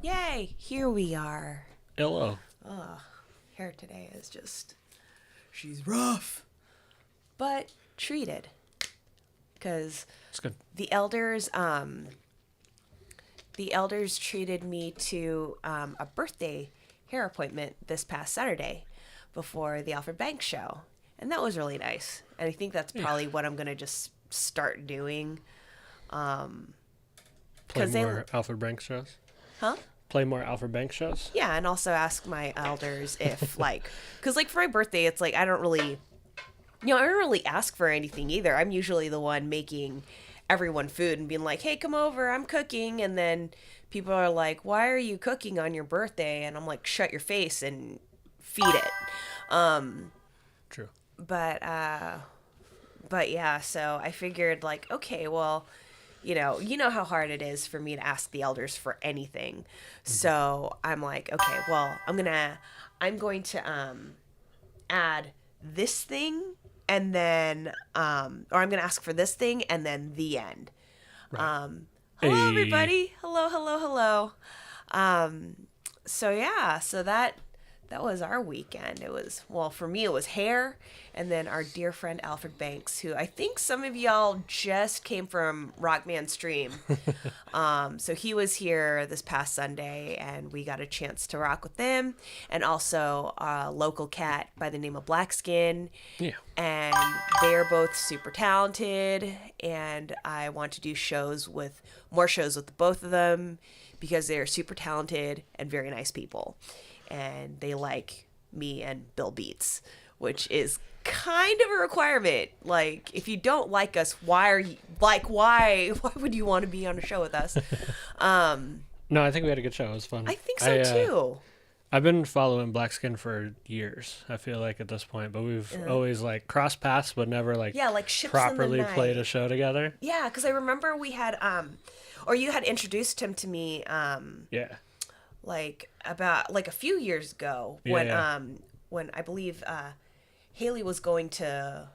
Yay, here we are. Hello. Hair today is just, she's rough, but treated. Because It's good. the elders treated me to a birthday hair appointment this past Saturday before the Alfred Banks show. And that was really nice. And I think that's probably what I'm going to just start doing. Play more Alfred Banks shows? Huh? Play more Alfred Banks shows? Yeah, and also ask my elders if, like, because, like, for my birthday, it's like I don't really ask for anything either. I'm usually the one making everyone food and being like, hey, come over, I'm cooking. And then people are like, why are you cooking on your birthday? And I'm like, shut your face and feed it. True. But yeah, so I figured, like, okay, well, you know how hard it is for me to ask the elders for anything. So I'm like, okay, well, I'm going to add this thing and then or I'm going to ask for this thing and then the end. Right. Hello everybody. Hello. So yeah, so that was our weekend. It was, well, for me it was hair, and then our dear friend Alfred Banks, who I think some of y'all just came from Rockman Stream. So he was here this past Sunday, and we got a chance to rock with them, and also a local cat by the name of Blackskin. Yeah. And they're both super talented, and I want to do more shows with both of them because they're super talented and very nice people. And they like me and Bill Beats, which is kind of a requirement. Like, if you don't like us, why would you want to be on a show with us? No, I think we had a good show. It was fun. I think so too. I've been following Blackskin for years, I feel like, at this point, but we've always like crossed paths but never like ships properly in the night. played a show together. Yeah, because I remember we had or you had introduced him to me Yeah. like about like a few years ago when I believe Haley was going to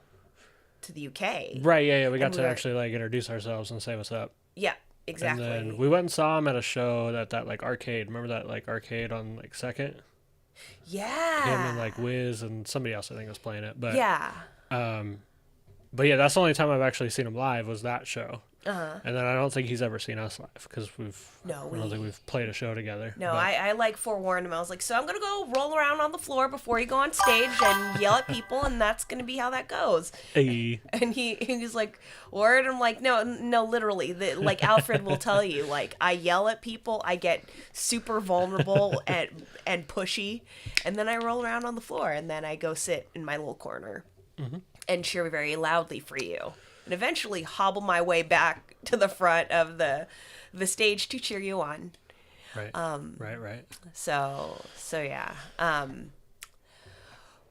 the UK. Right, yeah, we got to actually like introduce ourselves and say what's up. Yeah, exactly. And then we went and saw him at a show that like arcade. Remember that like arcade on like Second? Yeah. Him and like Wiz and somebody else I think was playing it. But yeah. But yeah, that's the only time I've actually seen him live was that show. Uh-huh. And then I don't think he's ever seen us live because I don't think we've played a show together. No, I like forewarned him. I was like, so I'm going to go roll around on the floor before you go on stage and yell at people, and that's going to be how that goes. Hey. And he's like, word? I'm like, no, literally. Like Alfred will tell you, like, I yell at people, I get super vulnerable and pushy, and then I roll around on the floor, and then I go sit in my little corner and cheer very loudly for you. And eventually hobble my way back to the front of the stage to cheer you on. Right. Right. So yeah.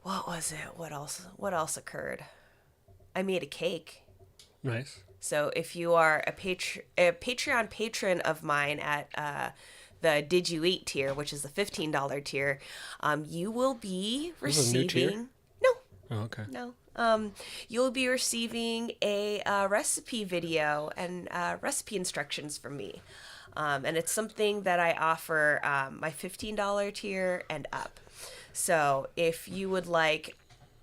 What was it? What else occurred? I made a cake. Nice. So if you are a Patreon patron of mine at the Did You Eat tier, which is the $15 tier, you will be receiving. This is a new tier? No. Oh, okay. No. You'll be receiving a recipe video and recipe instructions from me. And it's something that I offer my $15 tier and up. So if you would like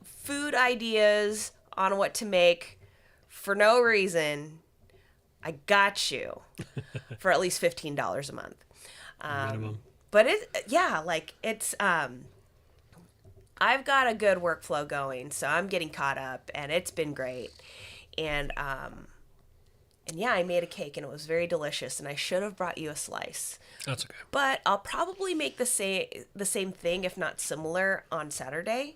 food ideas on what to make for no reason, I got you for at least $15 a month. Minimum. But it's I've got a good workflow going, so I'm getting caught up, and it's been great. And yeah, I made a cake, and it was very delicious, and I should have brought you a slice. That's okay. But I'll probably make the same thing, if not similar, on Saturday.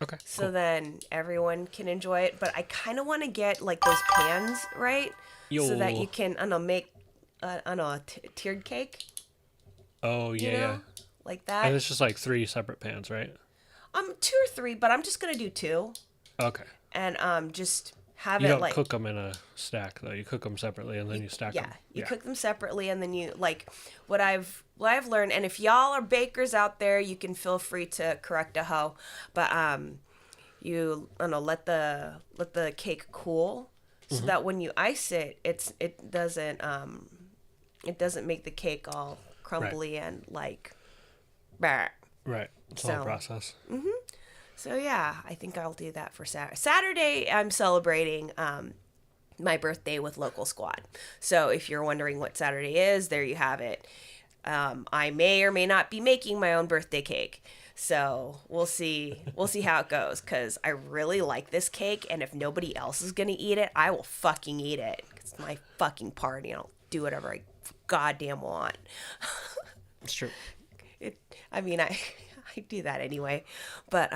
Okay. So cool. then everyone can enjoy it. But I kind of want to get like those pans right, so that you can make a tiered cake. Oh yeah. You know? like that. And it's just like 3 separate pans, right? 2 or 3, but I'm just gonna do 2, Okay. and just have You it don't like cook them in a stack though. You cook them separately and then you stack them. you cook them separately, and then you like what I've learned. And if y'all are bakers out there, you can feel free to correct a hoe, but you I don't know, let the cake cool so that when you ice it, it doesn't make the cake all crumbly and like bah. Right. It's all a process. So yeah, I think I'll do that for Saturday. Saturday, I'm celebrating my birthday with Local Squad. So if you're wondering what Saturday is, there you have it. I may or may not be making my own birthday cake. So we'll see how it goes, because I really like this cake, and if nobody else is gonna eat it, I will fucking eat it. It's my fucking party, and I'll do whatever I goddamn want. It's true. I do that anyway, but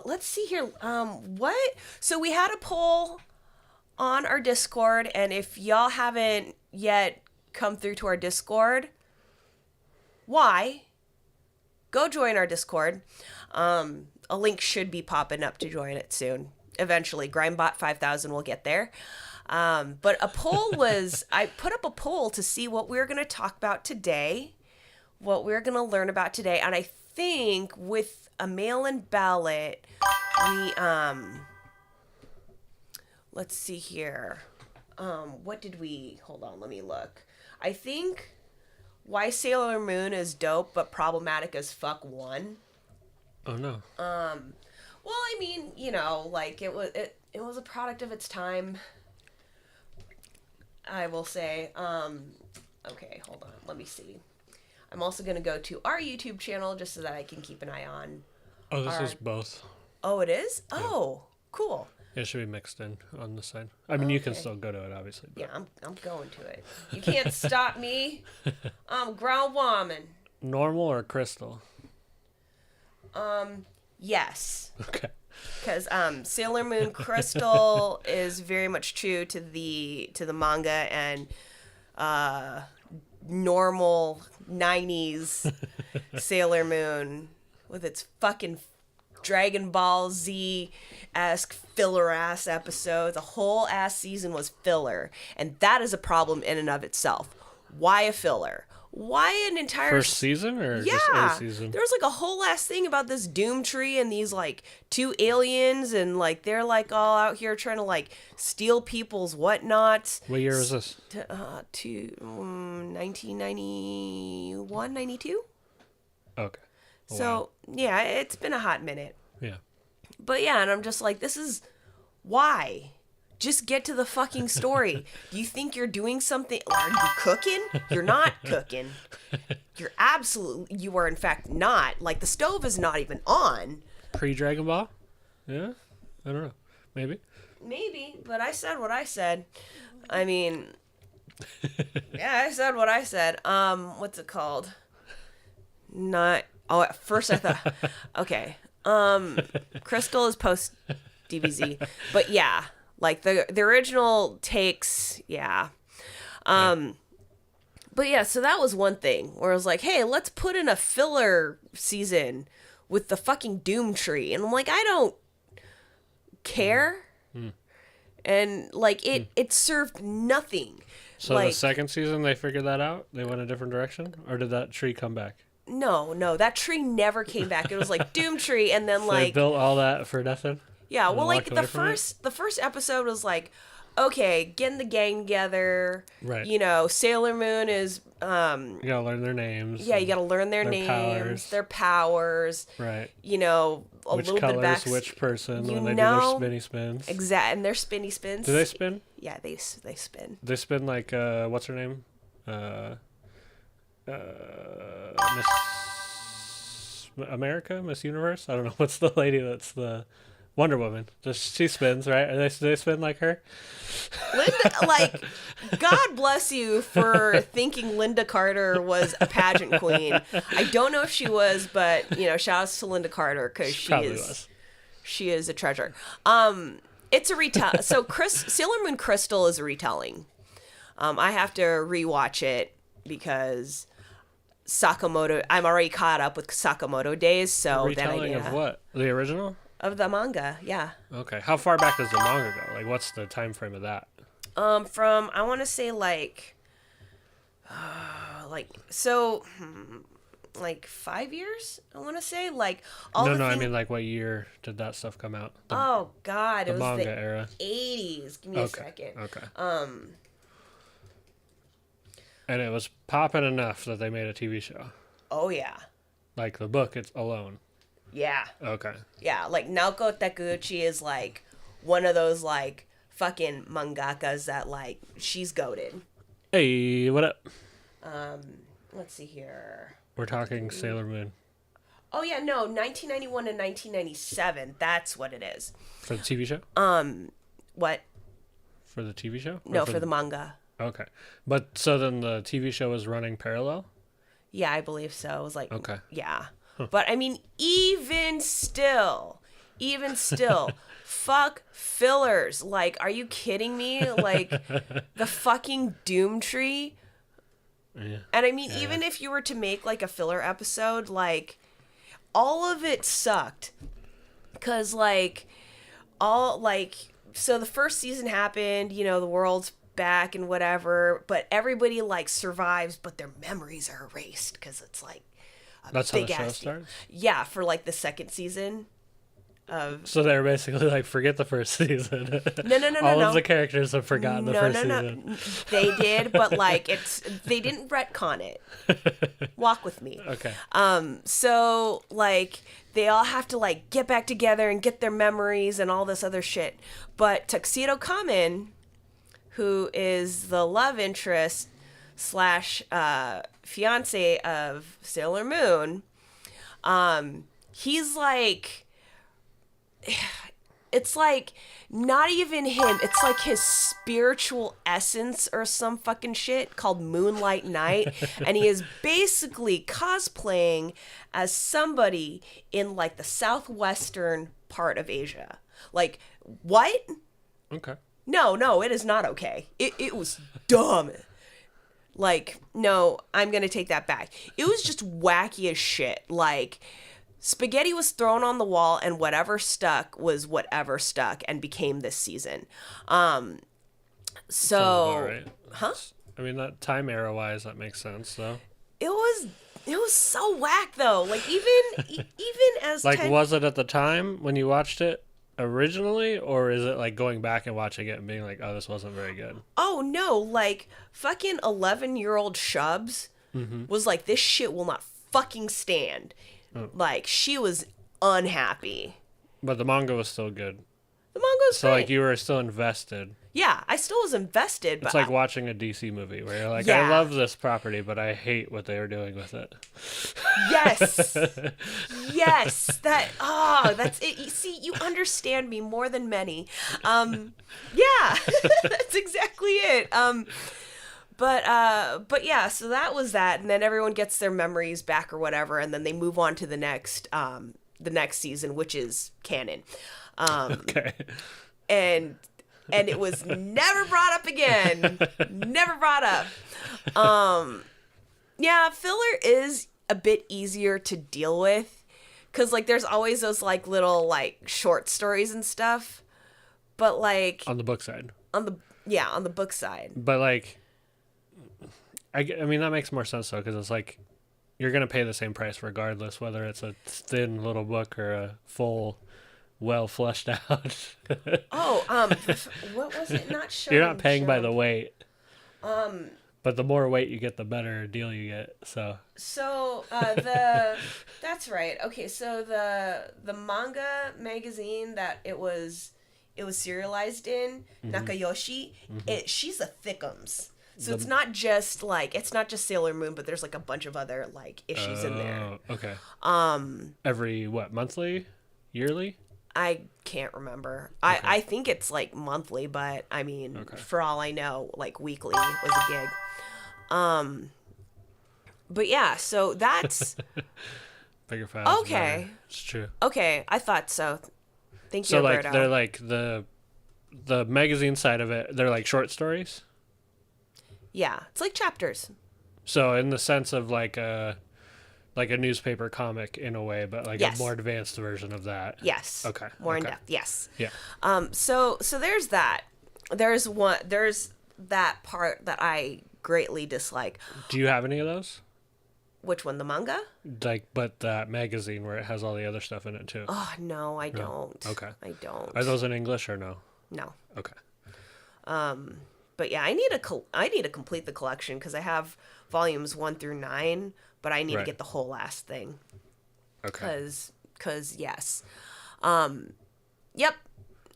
let's see here. So we had a poll on our Discord, and if y'all haven't yet come through to our Discord, go join our Discord. A link should be popping up to join it soon. Eventually, Grindbot 5000 will get there. But a poll was, I put up a poll to see what we were going to talk about today, what we're going to learn about today. And I think with a mail-in ballot, we, let's see here. What did we, hold on, let me look. I think why Sailor Moon is dope but problematic as fuck won. Oh no. Well, I mean, like it was a product of its time, I will say. Okay, hold on. Let me see. I'm also going to go to our YouTube channel just so that I can keep an eye on. Oh, this is both. Oh, it is? Oh, cool. It should be mixed in on the side. I mean, you can still go to it, obviously. But. Yeah, I'm going to it. You can't stop me. I'm ground woman. Normal or crystal? Yes. Okay. Because Sailor Moon Crystal is very much true to the manga, and normal 90s Sailor Moon with its fucking Dragon Ball Z-esque filler-ass episodes. The whole ass season was filler, and that is a problem in and of itself. Why a filler? Why an entire... First season or just a season? There was like a whole ass thing about this Doom Tree and these like 2 aliens, and like they're like all out here trying to like steal people's whatnots. What year was this? 1991, 92? Okay. Oh, so, wow. Yeah, it's been a hot minute. Yeah. But yeah, and I'm just like, this is... Why? Just get to the fucking story. Do you think you're doing something? Are you cooking? You're not cooking. You are in fact not. Like, the stove is not even on. Pre-Dragon Ball? Yeah? I don't know. Maybe, but I said what I said. I mean... Yeah, I said what I said. What's it called? Not... Oh, at first I thought... Okay. Crystal is post DBZ. But yeah... Like, the original takes, yeah. But yeah, so that was one thing where I was like, hey, let's put in a filler season with the fucking Doom Tree. And I'm like, I don't care. And, like, it served nothing. So like, the second season, they figured that out? They went a different direction? Or did that tree come back? No, that tree never came back. It was like Doom Tree, and then, so like... they built all that for nothing? Yeah, well, like, the first episode was like, okay, getting the gang together. Right. Sailor Moon is... you gotta learn their names. Yeah, you gotta learn their names, their powers. Right. A which little bit back... which person when they do their spinny spins. Exactly, and their spinny spins. Do they spin? Yeah, they spin. They spin like, what's her name? Miss America? Miss Universe? I don't know. What's the lady that's the... Wonder Woman. She spins, right? Do they spin like her? Linda, like, God bless you for thinking Linda Carter was a pageant queen. I don't know if she was, but, shout outs to Linda Carter, because she is a treasure. It's a retell. So Sailor Moon Crystal is a retelling. I have to rewatch it because Sakamoto. I'm already caught up with Sakamoto Days, so then I Retelling need of what? The original? of the manga. Yeah. Okay. How far back does the manga go? Like, what's the time frame of that? From I want to say like 5 years. I want to say like all No, the no. I thing- mean, like, what year did that stuff come out? Oh God, The it was manga the era. 80s. Give me a Okay. second. Okay. Um, And it was popping enough that they made a TV show. oh yeah, Like the book, it's alone. yeah, Okay. yeah. Like Naoko Takeuchi is like one of those like fucking mangakas that like she's goated. Hey, what up? Let's see here. We're talking Sailor Moon Oh yeah, no, 1991 and 1997. That's what it is. for the TV show. What? For the TV show? Or No, for the manga. Okay, but so then the TV show was running parallel. Yeah, I believe so. It was like, Okay. yeah. But I mean, even still, fuck fillers. Like, are you kidding me? Like, the fucking Doom Tree. Yeah. And I mean, even if you were to make like a filler episode, like, all of it sucked. Cause like, so the first season happened, you know, the world's back and whatever, but everybody like survives, but their memories are erased because it's like a That's how the big show ass deal. starts. Yeah, for like the second season of So they're basically like, forget the first season. no All no of the characters have forgotten the first season. they did, but like they didn't retcon it. Walk with me. Okay. So like they all have to like get back together and get their memories and all this other shit, but Tuxedo Kamen, who is the love interest slash fiance of Sailor Moon, he's like, it's like not even him. It's like his spiritual essence or some fucking shit called Moonlight Knight. And he is basically cosplaying as somebody in like the southwestern part of Asia. Like, what? Okay. No, it is not okay. It was dumb. Like, no, I'm going to take that back. It was just wacky as shit. Like, spaghetti was thrown on the wall and whatever stuck was whatever stuck and became this season. Sounds So, about right. huh? I mean, that time era wise, that makes sense, though. It was so whack though. Like even as Like, was it at the time when you watched it originally, or is it like going back and watching it and being like, oh, this wasn't very good? Oh no, like fucking 11-year-old Shubs was like, this shit will not fucking stand. Like she was unhappy. But the manga was still good. The manga's So great. like you were still invested. Yeah, I still was invested, but It's like watching a DC movie where you're like, Yeah. I love this property, but I hate what they were doing with it. yes, that's it. You see, you understand me more than many. Yeah, that's exactly it. But yeah, so that was that, and then everyone gets their memories back or whatever, and then they move on to the next season, which is canon. Okay. And it was never brought up again. Never brought up. Yeah, filler is a bit easier to deal with because like there's always those like little like short stories and stuff, but like On the book side. on the book side. But like, I mean, that makes more sense though, because it's like, you're going to pay the same price regardless, whether it's a thin little book or a full, well fleshed out. Oh, what was it? Not sure. You're not paying by the weight. But the more weight you get, the better deal you get. So So that's right. Okay, so the manga magazine that it was serialized in, Nakayoshi, she's a thickums. So it's not just Sailor Moon, but there's like a bunch of other like issues in there. Okay. Every what, monthly, yearly? I can't remember. I think it's like monthly, but I mean, for all I know, like weekly was a gig. But yeah, so that's Bigger files. Okay. Better. It's true. okay. I thought so. Thank you, So like Alberto. they're like the magazine side of it. They're like short stories. Yeah, it's like chapters. So in the sense of like a newspaper comic in a way, but like Yes. a more advanced version of that. Yes. Okay. More in okay. depth. Yes. Yeah. So there's that. There's that part that I greatly dislike. Do you have any of those? Which one? The manga? Like, but that magazine where it has all the other stuff in it too. Oh no, I don't. Okay. I don't. Are those in English or no? No. Okay. But yeah, I need to complete the collection because I have volumes 1 through 9, but I need to Right. get the whole last thing. Okay. Cause yes. Yep.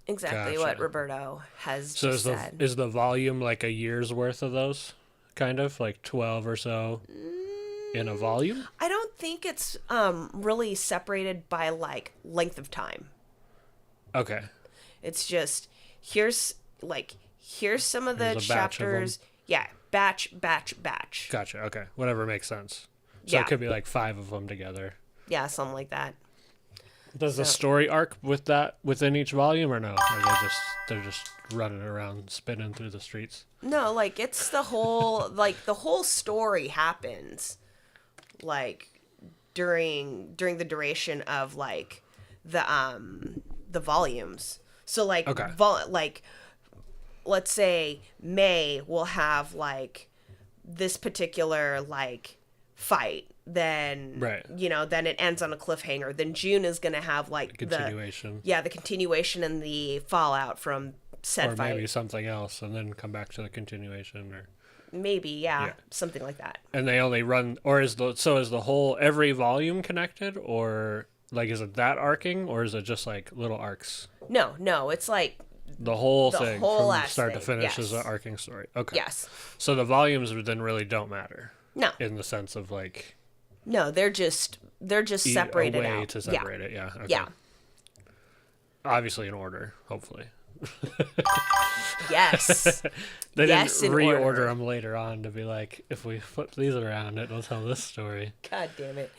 Exactly what Gotcha. Roberto has So just said. is the volume like a year's worth of those? Kind of like 12 or so in a volume? I don't think it's really separated by like length of time. Okay. It's just here's some of the Here's a batch of them. chapters. Yeah, batch. Gotcha. Okay. Whatever makes sense. So Yeah. it could be like 5 of them together. Yeah, something like that. Does the So- story arc with that within each volume or no? Or they're just running around spinning through the streets? No, like it's the whole the whole story happens like during the duration of like the volumes. So like Okay. like let's say May will have like this particular like fight, then Right. then it ends on a cliffhanger. Then June is gonna have like Continuation. the continuation and the fallout from said Or fight. maybe something else and then come back to the continuation or Maybe, Yeah. something like that. and they only run or is the whole every volume connected or like is it that arcing or is it just like little arcs? No, it's like The whole The thing whole from last start to thing, finish is an yes. arcing story. Okay. yes, So the volumes then really don't matter no, in the sense of like no, they're just separated a way out. to separate it. Yeah. Okay. Yeah. Obviously in order, hopefully. Yes. They Yes, didn't in reorder order. them later on to be like, if we flip these around, it'll tell this story. God damn it.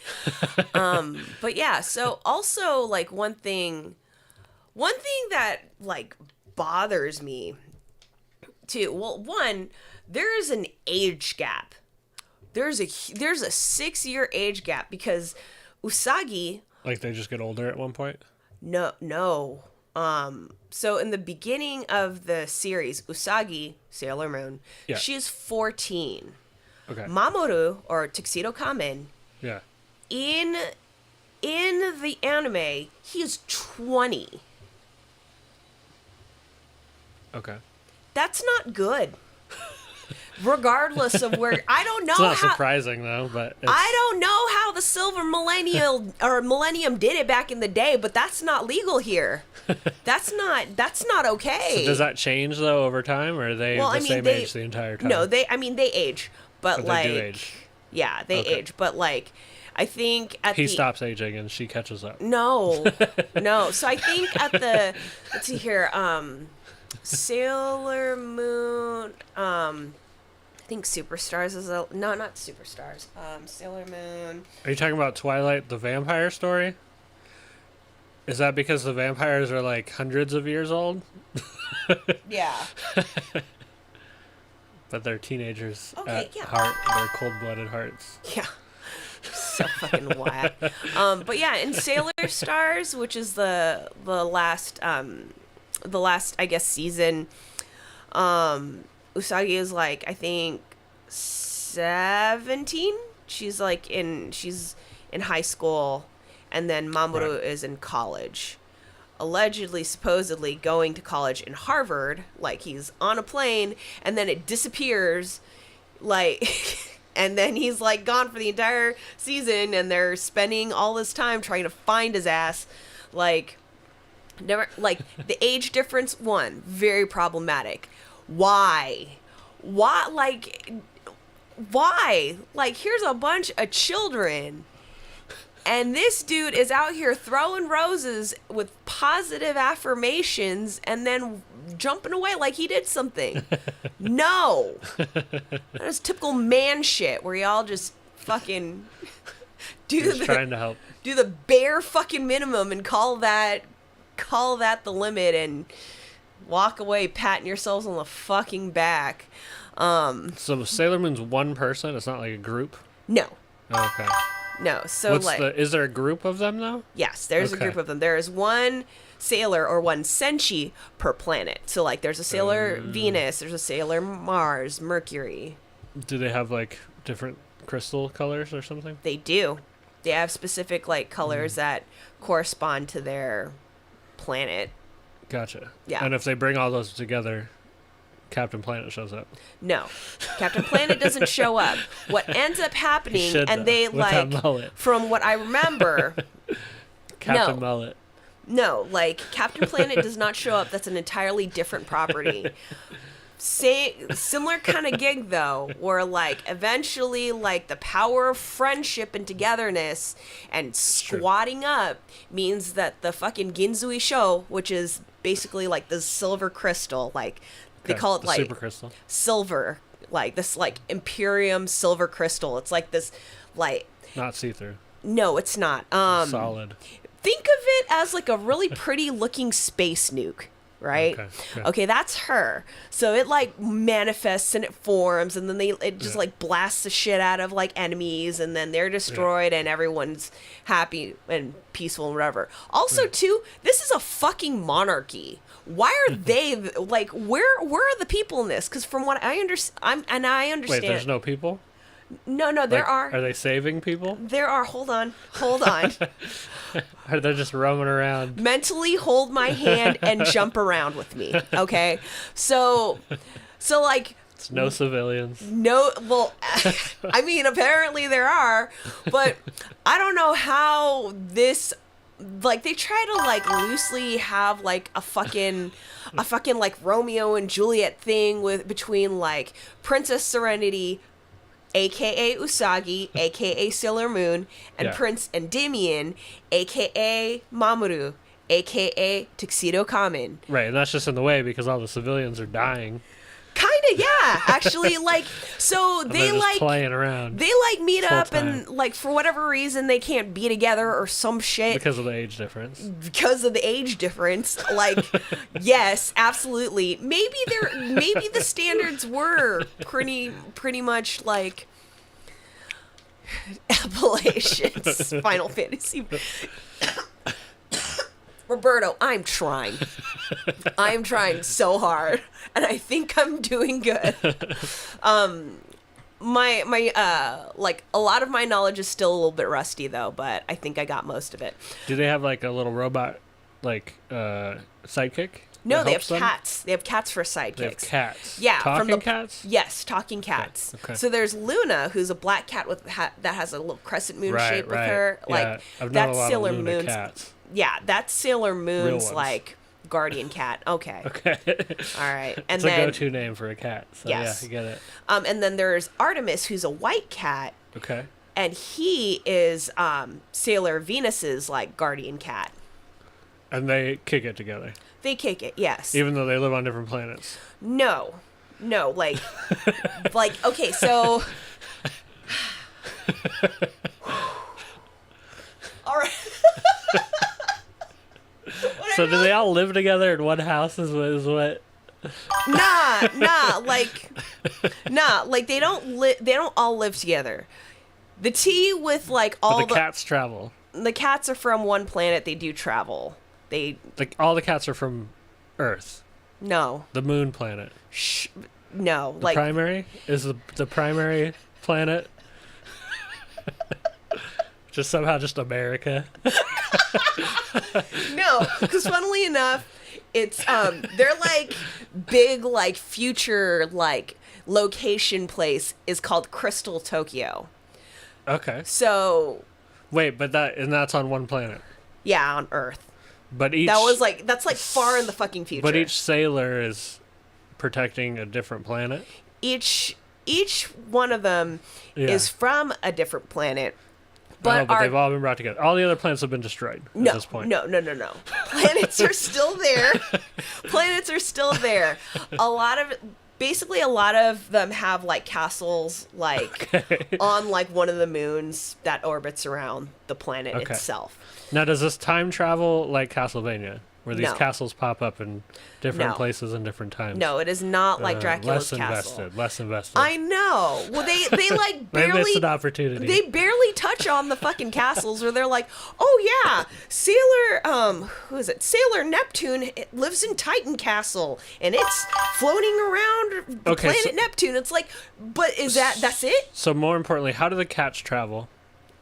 But yeah, so also like one thing that like bothers me too. Well, one, there is an age gap. There's a 6-year age gap because Usagi, Like they just get older at one point. no. So in the beginning of the series, Usagi, Sailor Moon, Yeah. she's 14. Okay. Mamoru, or Tuxedo Kamen, Yeah. in the anime, he is 20. Okay. That's not good. Regardless of where, I don't know It's not how. surprising though, but it's, I don't know how the Silver Millennium did it back in the day, but that's not legal here. That's not okay. does that change though over time, or are they the same age the entire time? No, they age, but But like they do age. yeah, they Okay. age, but like I think at He the stops aging and she catches up. no. So I think at the let's see here, Sailor Moon, I think Superstars is not Superstars. Sailor Moon. Are you talking about Twilight, the vampire story? Is that because the vampires are like hundreds of years old, Yeah. but they're teenagers Okay, at yeah. heart? They're cold-blooded hearts. Yeah. So fucking whack. But yeah, in Sailor Stars, which is the last I guess season, Usagi is like I think 17. She's in high school, and then Mamoru Right. is in college. Allegedly, supposedly going to college in Harvard, like he's on a plane, and then it disappears, like, and then he's like gone for the entire season, and they're spending all this time trying to find his ass, like, never, like the age difference, one, very problematic. Why, like, why? Like, here's a bunch of children. And this dude is out here throwing roses with positive affirmations and then jumping away like he did something. No. That is typical man shit where y'all just fucking Just trying to help. do the bare fucking minimum and call that the limit and walk away patting yourselves on the fucking back. So Sailor Moon's one person. It's not like a group. No, Okay. no. So Is there a group of them though? yes, there's a Okay. group of them. There is one sailor or one senshi per planet. So like there's a sailor Venus, there's a sailor Mars, Mercury. Do they have like different crystal colors or something? They do. They have specific like colors that correspond to their planet. Gotcha. Yeah. And if they bring all those together, Captain Planet shows up. No, Captain Planet doesn't show up. What ends up happening, should, and though, they with that like, mullet. from what I remember, Captain No. Mullet. no, like Captain Planet does not show up. That's an entirely different property. Similar kind of gig though, where like eventually like the power of friendship and togetherness and squatting up means that the fucking Ginzui show, which is basically like the silver crystal, like they Okay, call it the like super crystal. silver, like this like Imperium silver crystal. It's like this like Not see through. no, it's not. Solid. Think of it as like a really pretty looking space nuke, right? Okay. That's her. So it like manifests and it forms, and then it just Yeah. like blasts the shit out of like enemies, and then they're destroyed, and everyone's happy and peaceful and whatever. Also, too, this is a fucking monarchy. Why are they like? Where are the people in this? Because from what I understand, I understand. Wait, there's no people? No, there Like, are. Are they saving people? There are. Hold on. Or they're just roaming around? Mentally hold my hand and jump around with me, okay? So like It's no civilians. no, well, I mean apparently there are, but I don't know how this, like, they try to like loosely have like a fucking like Romeo and Juliet thing between like Princess Serenity, aka Usagi, aka Sailor Moon, and Yeah. Prince Endymion, aka Mamoru, aka Tuxedo Kamen. Right, and that's just in the way because all the civilians are dying. Kinda, yeah. Actually, like, so And they they're just like playing around they like meet full up time. and like for whatever reason they can't be together or some shit because of the age difference. because of the age difference. Like, yes, absolutely. Maybe the standards were pretty much like Appalachians, Final Fantasy. Roberto, I'm trying. I'm trying so hard, and I think I'm doing good. My like a lot of my knowledge is still a little bit rusty though, but I think I got most of it. Do they have like a little robot, like sidekick? No, that they have helps them? cats. They have cats for sidekicks. They have cats. Yeah, talking from the cats. Yes, talking cats. Okay. So there's Luna, who's a black cat with that has a little crescent moon Right, shape with right. her. Yeah, Like I've known that's a lot Sailor of Luna Moon's. cats. Yeah, that's Sailor Moon's ones. like guardian cat. Okay. Okay. All right. And It's then a go-to name for a cat. So Yes. yeah, you get it. and then there's Artemis, who's a white cat, Okay. and he is Sailor Venus's like guardian cat. And they kick it together, They kick it, yes. even though they live on different planets. No, like, like okay, so. All right. So do they all live together in one house? Is what? Nah, like they don't all live together. The T with like all But the cats travel. the cats are from one planet. They do travel. Like all the cats are from Earth, No, the moon planet. no, The like primary is the primary planet. Just somehow just America. no, because funnily enough, it's they're like big like future like location place is called Crystal Tokyo. Okay. So Wait, but that's on one planet. yeah, on Earth. But each That's like far in the fucking future. But each sailor is protecting a different planet. each one of them Yeah. is from a different planet. But But they've all been brought together. All the other planets have been destroyed at this point. No. Planets are still there. Planets are still there. Basically a lot of them have like castles like on like one of the moons that orbits around the planet Okay. itself. Now, does this time travel like Castlevania? where these No. castles pop up in different No. places and different times. No, it is not like Dracula's castle. Less invested. I know. Well, they like They missed barely an opportunity. they barely touch on the fucking castles where they're like, oh yeah, who is it? Sailor Neptune it lives in Titan Castle and it's floating around the Okay, planet so- Neptune. It's like, but that's it? So more importantly, how do the cats travel?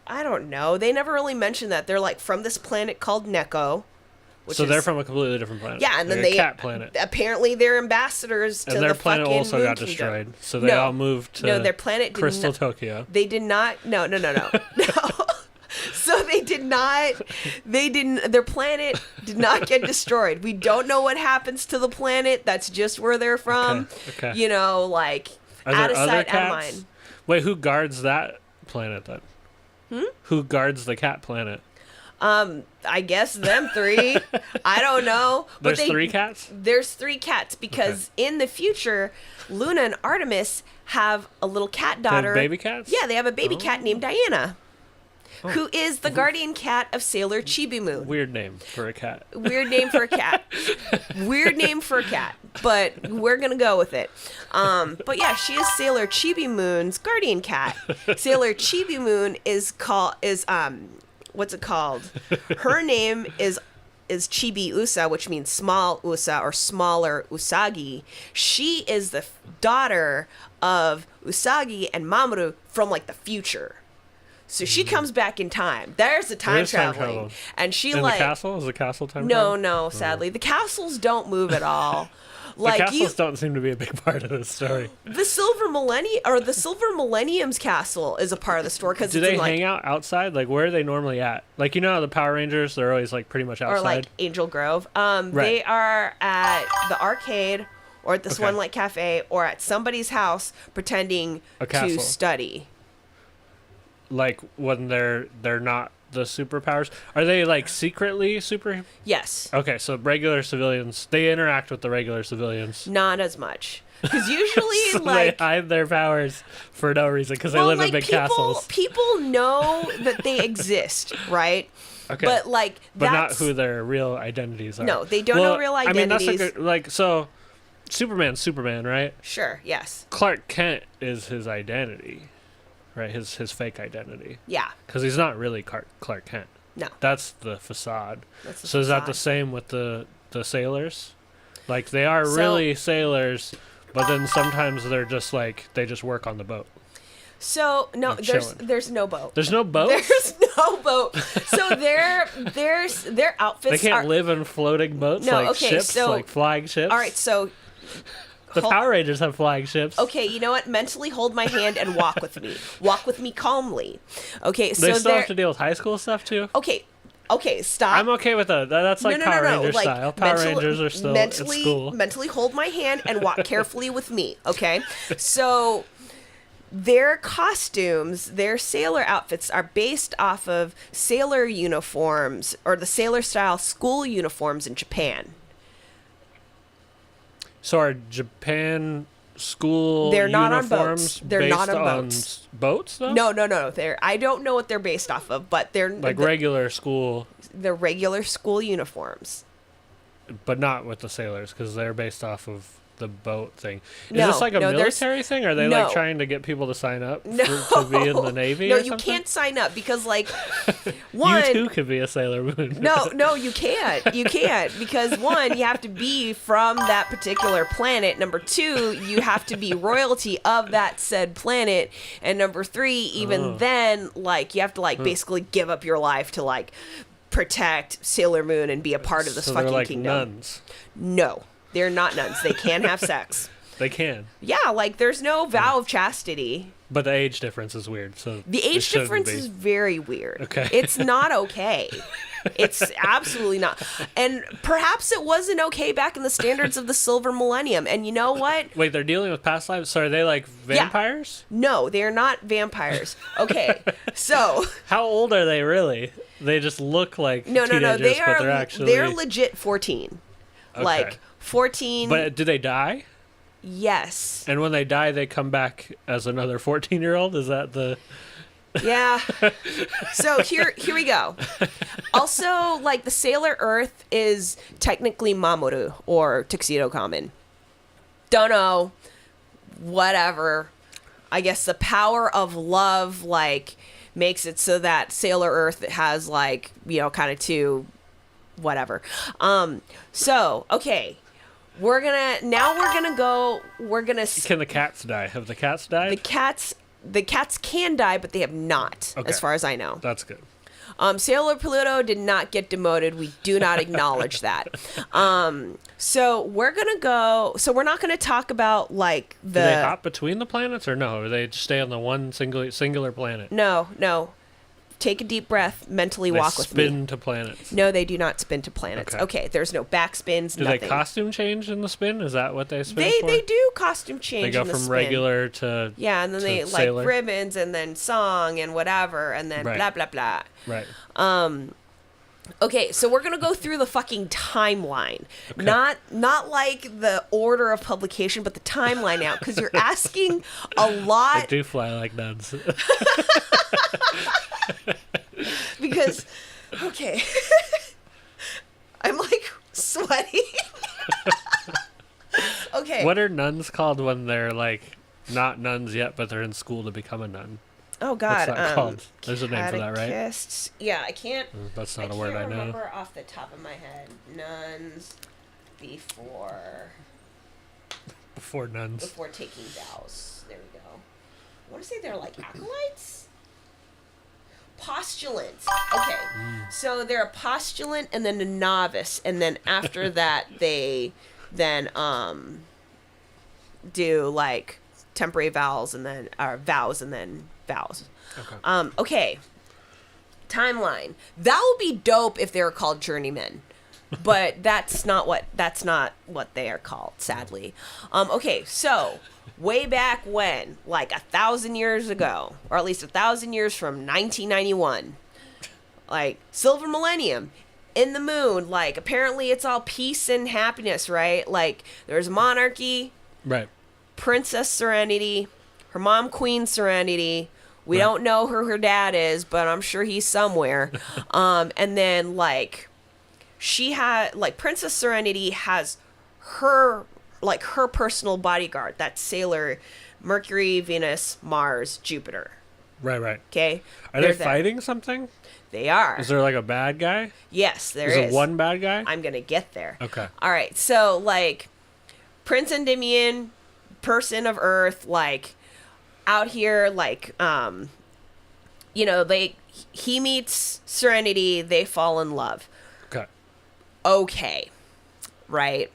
I don't know. They never really mentioned that. They're like from this planet called Neko. So they're from a completely different planet. Yeah, and then like a they cat planet. apparently they're ambassadors to And their the planet fucking also Moon got Kingdom. destroyed. So they No. all moved to No, their planet did Crystal not- Tokyo. They did not. No. No. So they did not. They didn't. Their planet did not get destroyed. We don't know what happens to the planet. That's just where they're from. Okay. You know, like Are out there of other sight, out of cats? mind. Wait, who guards that planet then? Who guards the cat planet? I guess them three. I don't know. There's 3 cats? There's 3 cats because in the future, Luna and Artemis have a little cat They have daughter. baby cats? Yeah, they have a baby cat named Diana, who is the guardian cat of Sailor Chibi Moon. Weird name for a cat. Weird name for a cat. Weird name for a cat, but we're gonna go with it. But yeah, she is Sailor Chibi Moon's guardian cat. Sailor Chibi Moon is what's it called? Her name is Chibi Usa, which means small Usa or smaller Usagi. She is the daughter of Usagi and Mamoru from like the future. So she comes back in time. There's the time There is time traveling, travel. and she In like the castle? Is the castle time no, travel? no, sadly. The castles don't move at all. The Like castles don't seem to be a big part of the story. the Silver Millennium's castle is a part of the story because Do it's they in, like, hang out outside? Like, where are they normally at? Like, you know how the Power Rangers, they're always, like, pretty much outside? or like Angel Grove. Right. They are at the arcade or at this Okay. one like cafe or at somebody's house pretending A to castle. study. Like, when they're not the superpowers? Are they, like, secretly super... Yes, Okay, so regular civilians, they interact with the regular civilians. not as much because usually So like they hide their powers for no reason because they well, live like in big people castles. people know that they exist, right? Okay. But like But not that's who their real identities are. No, they don't know real I mean, that's a identities. good, like, so Superman's Superman, right? sure, yes, Clark Kent is his identity, right? His fake identity. yeah, Because he's not really Clark Kent. no. That's the facade. That's the So is that the facade. same with the sailors? Like, they are So- really sailors, but then sometimes they're just like, they just work on the boat. So no, Like chilling. there's no boat. There's no boat? There's no boat. So their outfits They can't are live in floating boats No, like okay, ships, so- like flying ships? all right. So The Hol- Power Rangers have flying ships. okay, you know what? Mentally hold my hand and walk with me. Walk with me calmly. Okay, so They still they're have to deal with high school stuff, too? okay. Stop. I'm okay with that. That's like Power Ranger Like, style. Power Rangers are still at mentally, school. Mentally hold my hand and walk carefully with me, okay? So their costumes, their sailor outfits are based off of sailor uniforms or the sailor style school uniforms in Japan. So are Japan school They're not on uniforms boats. They're based not on on boats. boats, though? No. I don't know what they're based off of, but they're Like the, regular school, the regular school uniforms. but not with the sailors, because they're based off of the boat thing. Is No, this like a no, there's- military thing? Are they no. like trying to get people to sign up No, to be in the Navy no, or you something? can't sign up because like one. You too could be a Sailor Moon. No, you can't. You can't because one, you have to be from that particular planet. Number two, you have to be royalty of that said planet. And number three, even then, like you have to like basically give up your life to like protect Sailor Moon and be a part of this So fucking they're like kingdom. nuns. No, they're not nuns. They can have sex. They can. Yeah, like there's no vow of chastity. But the age difference is weird. So The it age shouldn't difference be. is very weird. Okay. It's not okay. It's absolutely not. And perhaps it wasn't okay back in the standards of the Silver Millennium. And you know what? Wait, they're dealing with past lives? So are they like vampires? No, they're not vampires. Okay. So, How old are they really? They just look like no. teenagers, They but are they're actually... they're legit 14. Like Okay. 14. But do they die? yes. And when they die, they come back as another 14-year-old? Is that the... Yeah. So here we go. Also, like the Sailor Earth is technically Mamoru or Tuxedo Common. Don't know. Whatever. I guess the power of love like makes it so that Sailor Earth has like, you know, kind of two whatever. So, okay. We're gonna Can the cats die? Have the cats died? the cats can die, but they have not, Okay. as far as I know. That's good. Sailor Pluto did not get demoted. We do not acknowledge that. So we're gonna go. So we're not gonna talk about like Do they hop between the planets or no? Or they just stay on the one singular planet? No. Take a deep breath. Mentally They walk with me. spin to planets. No, they do not spin to planets. Okay. Okay, there's no backspins. Do Nothing. they costume change in the spin? Is that what they spin They for? they do costume change. They go in the from spin. regular to Yeah, and then to they sailor? like ribbons and then song and whatever and then Right. blah blah blah. Right. Okay, so we're gonna go through the fucking timeline, not like the order of publication, but the timeline now, because you're asking a They lot. do fly like nuns. Because, okay, I'm like sweaty. Okay. What are nuns called when they're like not nuns yet, but they're in school to become a nun? Oh God. What's that called? There's a name for that, right? catechists. Yeah, I can't. That's not a word I can't know. remember off the top of my head. Nuns before Before taking vows. There we go. I want to say they're like acolytes. Postulants. Okay, so they're a postulant and then a novice, and then after that they then do like temporary vows and then vows and then vows. Okay. Okay. Timeline. That would be dope if they were called journeymen. But that's not what they are called, sadly. Okay, so way back when, like 1,000 years ago, or at least 1,000 years from 1991, like Silver Millennium, in the moon, like apparently it's all peace and happiness, right? Like there's monarchy, Right. Princess Serenity, her mom Queen Serenity. We Right. don't know who her dad is, but I'm sure he's somewhere. And then like she had like Princess Serenity has her personal bodyguard. That's Sailor Mercury, Venus, Mars, Jupiter. Right. Okay? Are they They're there. fighting something? They are. Is there like a bad guy? Yes, there Is is. there one bad guy? I'm gonna get there. Okay. All right. So like Prince Endymion, person of Earth, like out here, like you know, he meets Serenity, they fall in love. Okay. Okay. Right.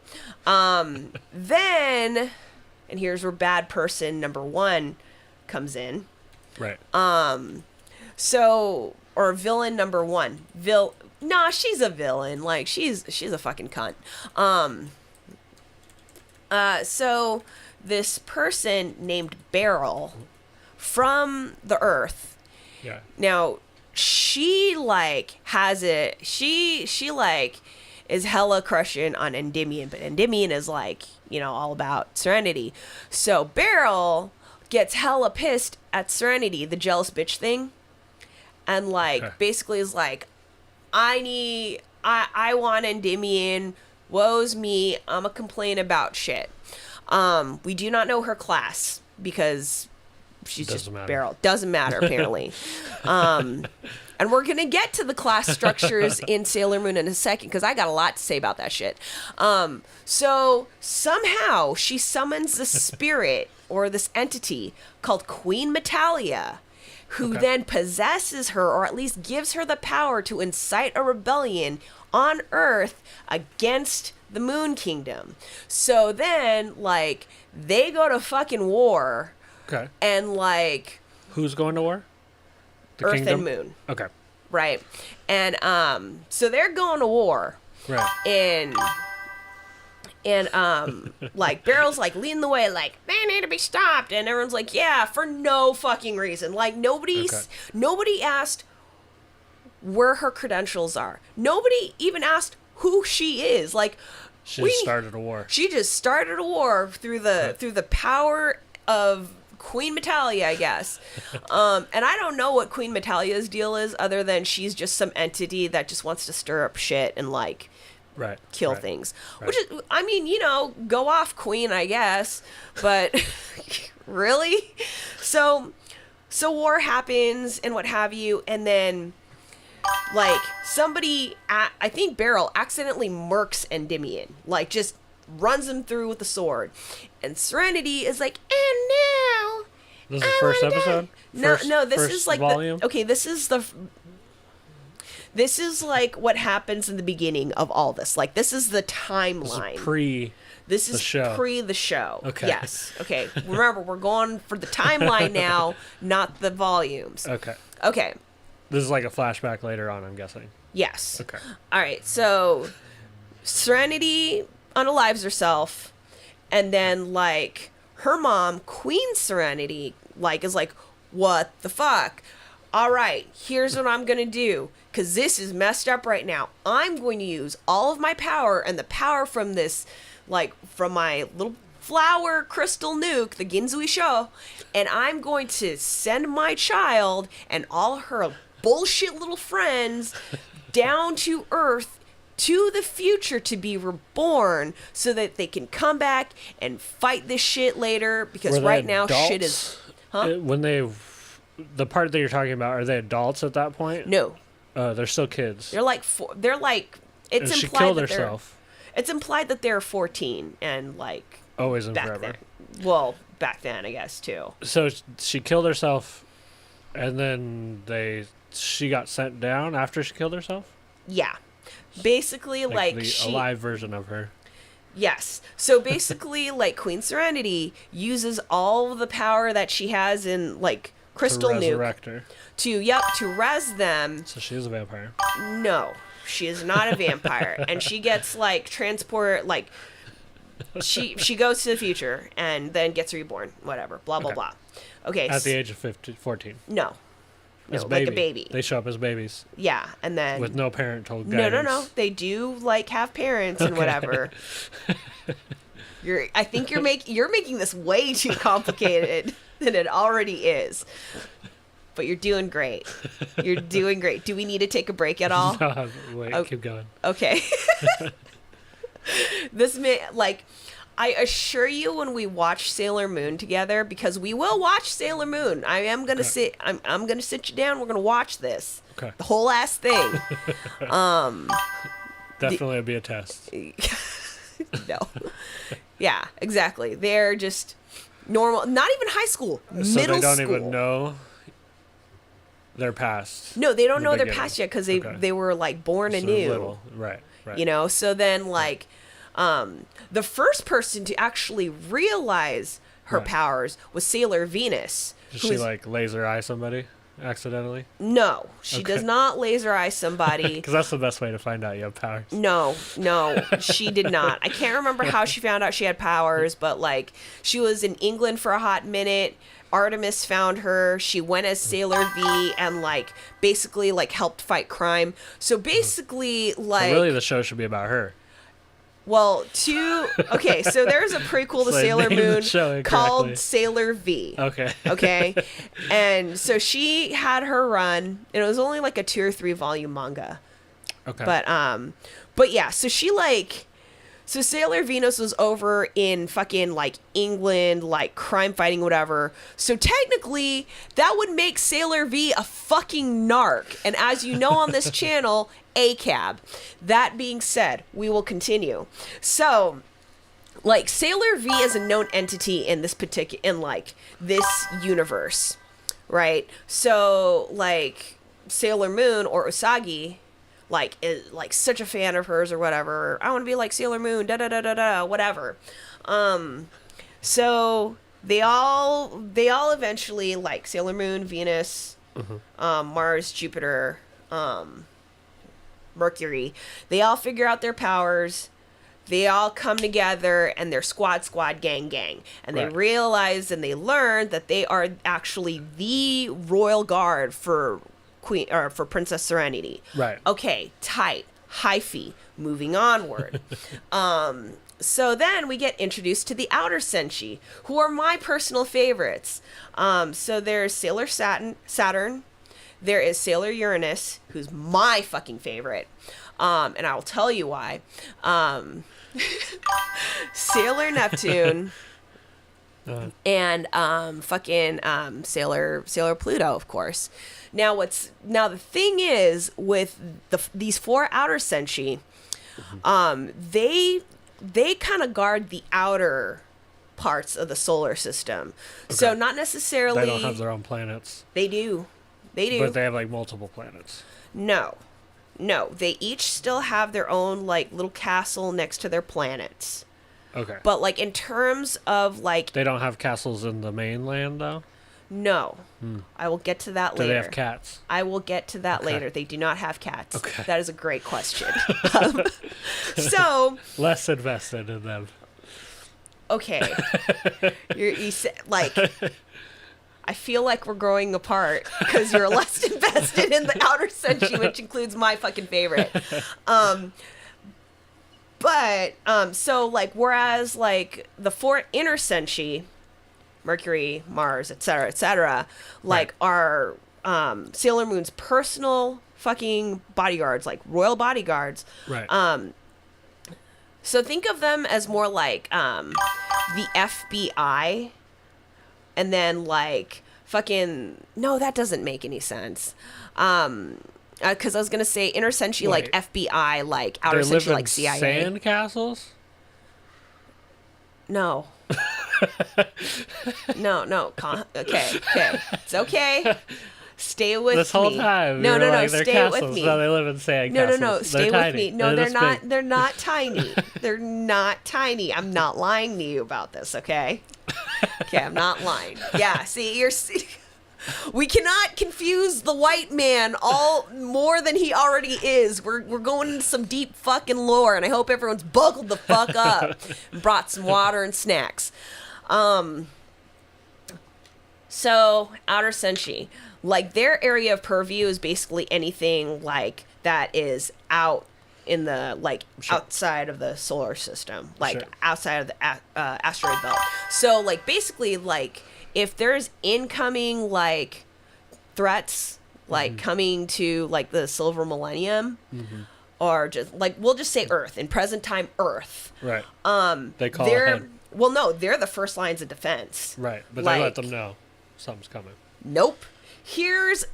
Then, and here's where bad person number 1 comes in. Right. So, or villain number 1. Nah, she's a villain. Like, she's a fucking cunt. So this person named Beryl from the Earth. Yeah. Now, she like has it. She like is hella crushing on Endymion, but Endymion is like, you know, all about Serenity. So Beryl gets hella pissed at Serenity, the jealous bitch thing, and like Okay. basically is like, I want Endymion. Woe's me. I'ma complain about shit. We do not know her class because she's Doesn't just matter. Beryl. Doesn't matter apparently. And we're gonna get to the class structures in Sailor Moon in a second because I got a lot to say about that shit. So somehow she summons the spirit or this entity called Queen Metalia, who Okay. then possesses her or at least gives her the power to incite a rebellion on Earth against the Moon Kingdom. So then, like, they go to fucking war Okay. and, like, Who's going to war? The Earth kingdom? and Moon, Okay. right? And so they're going to war, Right. and like Beryl's like leading the way, like they need to be stopped, and everyone's like, yeah, for no fucking reason. Like nobody asked where her credentials are. Nobody even asked who she is. Like She just started a war. she just started a war through the power of Queen Metalia, I guess. And I don't know what Queen Metalia's deal is, other than she's just some entity that just wants to stir up shit and like kill things. Which is, I mean, you know, go off, Queen, I guess. But really? So war happens and what have you, and then like somebody, I think Beryl accidentally murks Endymion, like just runs him through with the sword, and Serenity is like, and now this is the first episode. No, this is like volume? this is like what happens in the beginning of all this. Like this is the timeline. This is pre the show. Okay. Yes. Okay. Remember, we're going for the timeline now, not the volumes. Okay. Okay. This is like a flashback later on, I'm guessing. Yes. Okay. All right. So Serenity unalives herself, and then like her mom, Queen Serenity, like is like, what the fuck? All right, here's what I'm gonna do, because this is messed up right now. I'm going to use all of my power and the power from this, like from my little flower crystal nuke, the Ginzui Sho, and I'm going to send my child and all her bullshit little friends down to Earth, to the future, to be reborn, so that they can come back and fight this shit later, because right now shit is... When the part that you're talking about, are they adults at that point? No. They're still kids. They're like it's she implied killed that herself. It's implied that they're 14 and like always and back forever. then. Well, back then I guess too. So she killed herself, and then she got sent down after she killed herself. Yeah, basically like the alive version of her. Yes. So basically, like Queen Serenity uses all the power that she has in like crystal nuke her. to res them. So she is a vampire. No, she is not a vampire, and she gets like transport, like she goes to the future and then gets reborn. Whatever. Blah blah blah. Okay. At the age of 14. No. As like a baby. They show up as babies. Yeah, and then with no parental guidance. No. They do like have parents and whatever. I think you're making this way too complicated than it already is. But you're doing great. You're doing great. Do we need to take a break at all? No, wait, keep going. Okay. I assure you, when we watch Sailor Moon together, because we will watch Sailor Moon. I am gonna sit. I'm gonna sit you down. We're gonna watch this. Okay. The whole ass thing. Definitely it'll be a test. No. Yeah, exactly. They're just normal. Not even high school. So middle they don't school. even know their past. No, they don't know their past yet, because they were like born anew. Little. Right. You know. So then like. The first person to actually realize her powers was Sailor Venus. Does she like laser eye somebody accidentally? No, she does not laser eye somebody. Because that's the best way to find out you have powers. No, she did not. I can't remember how she found out she had powers, but like she was in England for a hot minute. Artemis found her. She went as Sailor V and like basically like helped fight crime. So basically like so really the show should be about her. Well, so there's a prequel to Sailor Moon called Sailor V. Okay. And so she had her run, and it was only like a 2 or 3 volume manga. Okay. But yeah, so so Sailor Venus was over in fucking like England, like crime fighting, whatever. So technically, that would make Sailor V a fucking narc. And as you know on this channel, ACAB. That being said, we will continue. So, like Sailor V is a known entity in this this universe, right? So like Sailor Moon or Usagi, like is like such a fan of hers or whatever. I want to be like Sailor Moon, whatever. So they all eventually, like Sailor Moon, Venus, Mars, Jupiter, Mercury, they all figure out their powers. They all come together and they're squad, gang. And they realize and they learn that they are actually the royal guard for for Princess Serenity. Right. Okay, tight. Hyphy. Moving onward. So then we get introduced to the outer Senshi, who are my personal favorites. So there's Sailor Saturn. There is Sailor Uranus, who's my fucking favorite. And I will tell you why. Sailor Neptune. And Sailor Pluto, of course. Now the thing is with these 4 outer Senshi, they kind of guard the outer parts of the solar system. Okay. So not necessarily they don't have their own planets. They do. But they have like multiple planets. No, they each still have their own like little castle next to their planets. Okay. But like in terms of like they don't have castles in the mainland though? No. I will get to that later. Do they have cats? I will get to that later. They do not have cats. Okay. That is a great question. So less invested in them. Okay. you said like I feel like we're growing apart because you're less invested in the outer Senshi, which includes my fucking favorite. So like whereas like the 4 inner Senshi, Mercury, Mars, etc., like are Sailor Moon's personal fucking bodyguards, like royal bodyguards. Right. So think of them as more like the FBI, and then like fucking no, that doesn't make any sense. Because I was gonna say inner Senshi like FBI, like outer Senshi like CIA. Sand castles? No. No. Okay. It's okay. Stay with me. This whole time. No. Like, Stay castles, with me. No, they live in sand No. castles. Stay with me. No, they're not. Big. They're not tiny. They're not tiny. I'm not lying to you about this. Okay. Okay, I'm not lying. Yeah. See, we cannot confuse the white man all more than he already is. We're going into some deep fucking lore, and I hope everyone's buckled the fuck up and brought some water and snacks. So outer Senshi, like their area of purview is basically anything like that is out in the like outside of the solar system, like outside of the asteroid belt. So like basically like if there's incoming like threats like coming to like the silver millennium or just like we'll just say Earth in present time Earth. Right. They call ahead. Well, no, they're the first lines of defense. Right, but like, they let them know something's coming. Nope. Here's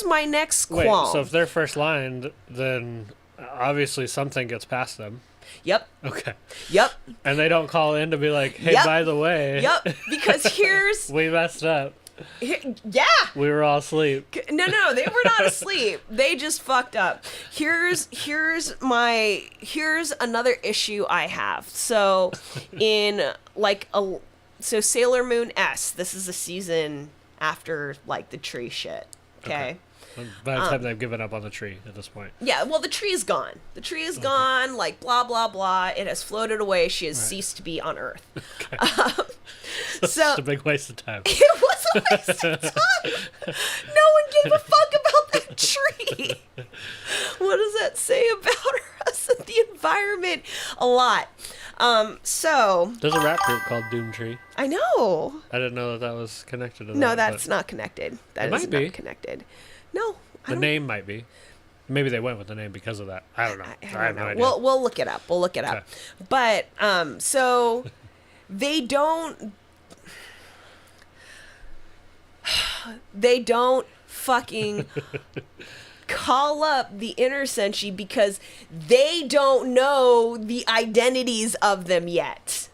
my next qualm. Wait, so if they're first line, then obviously something gets past them. Yep. Okay. Yep. And they don't call in to be like, hey, by the way. Yep. Because here's... we messed up. Yeah. We were all asleep. No, they were not asleep. They just fucked up. Here's another issue I have. So in like so Sailor Moon S, this is a season after like the tree shit. Okay. By the time they've given up on the tree at this point. Yeah, well, the tree is gone. The tree is gone, like, blah, blah, blah. It has floated away. She has ceased to be on Earth. Okay. So it's a big waste of time. It was a waste of time. No one gave a fuck about that tree. What does that say about us and the environment? A lot. So... There's a rap group called Doomtree. I know. I didn't know that was connected to that. No, that's not connected. That is not connected. No. The name might be. Maybe they went with the name because of that. I don't know. I have no idea. We'll look it up. Okay. But so they don't fucking call up the inner Senshi because they don't know the identities of them yet.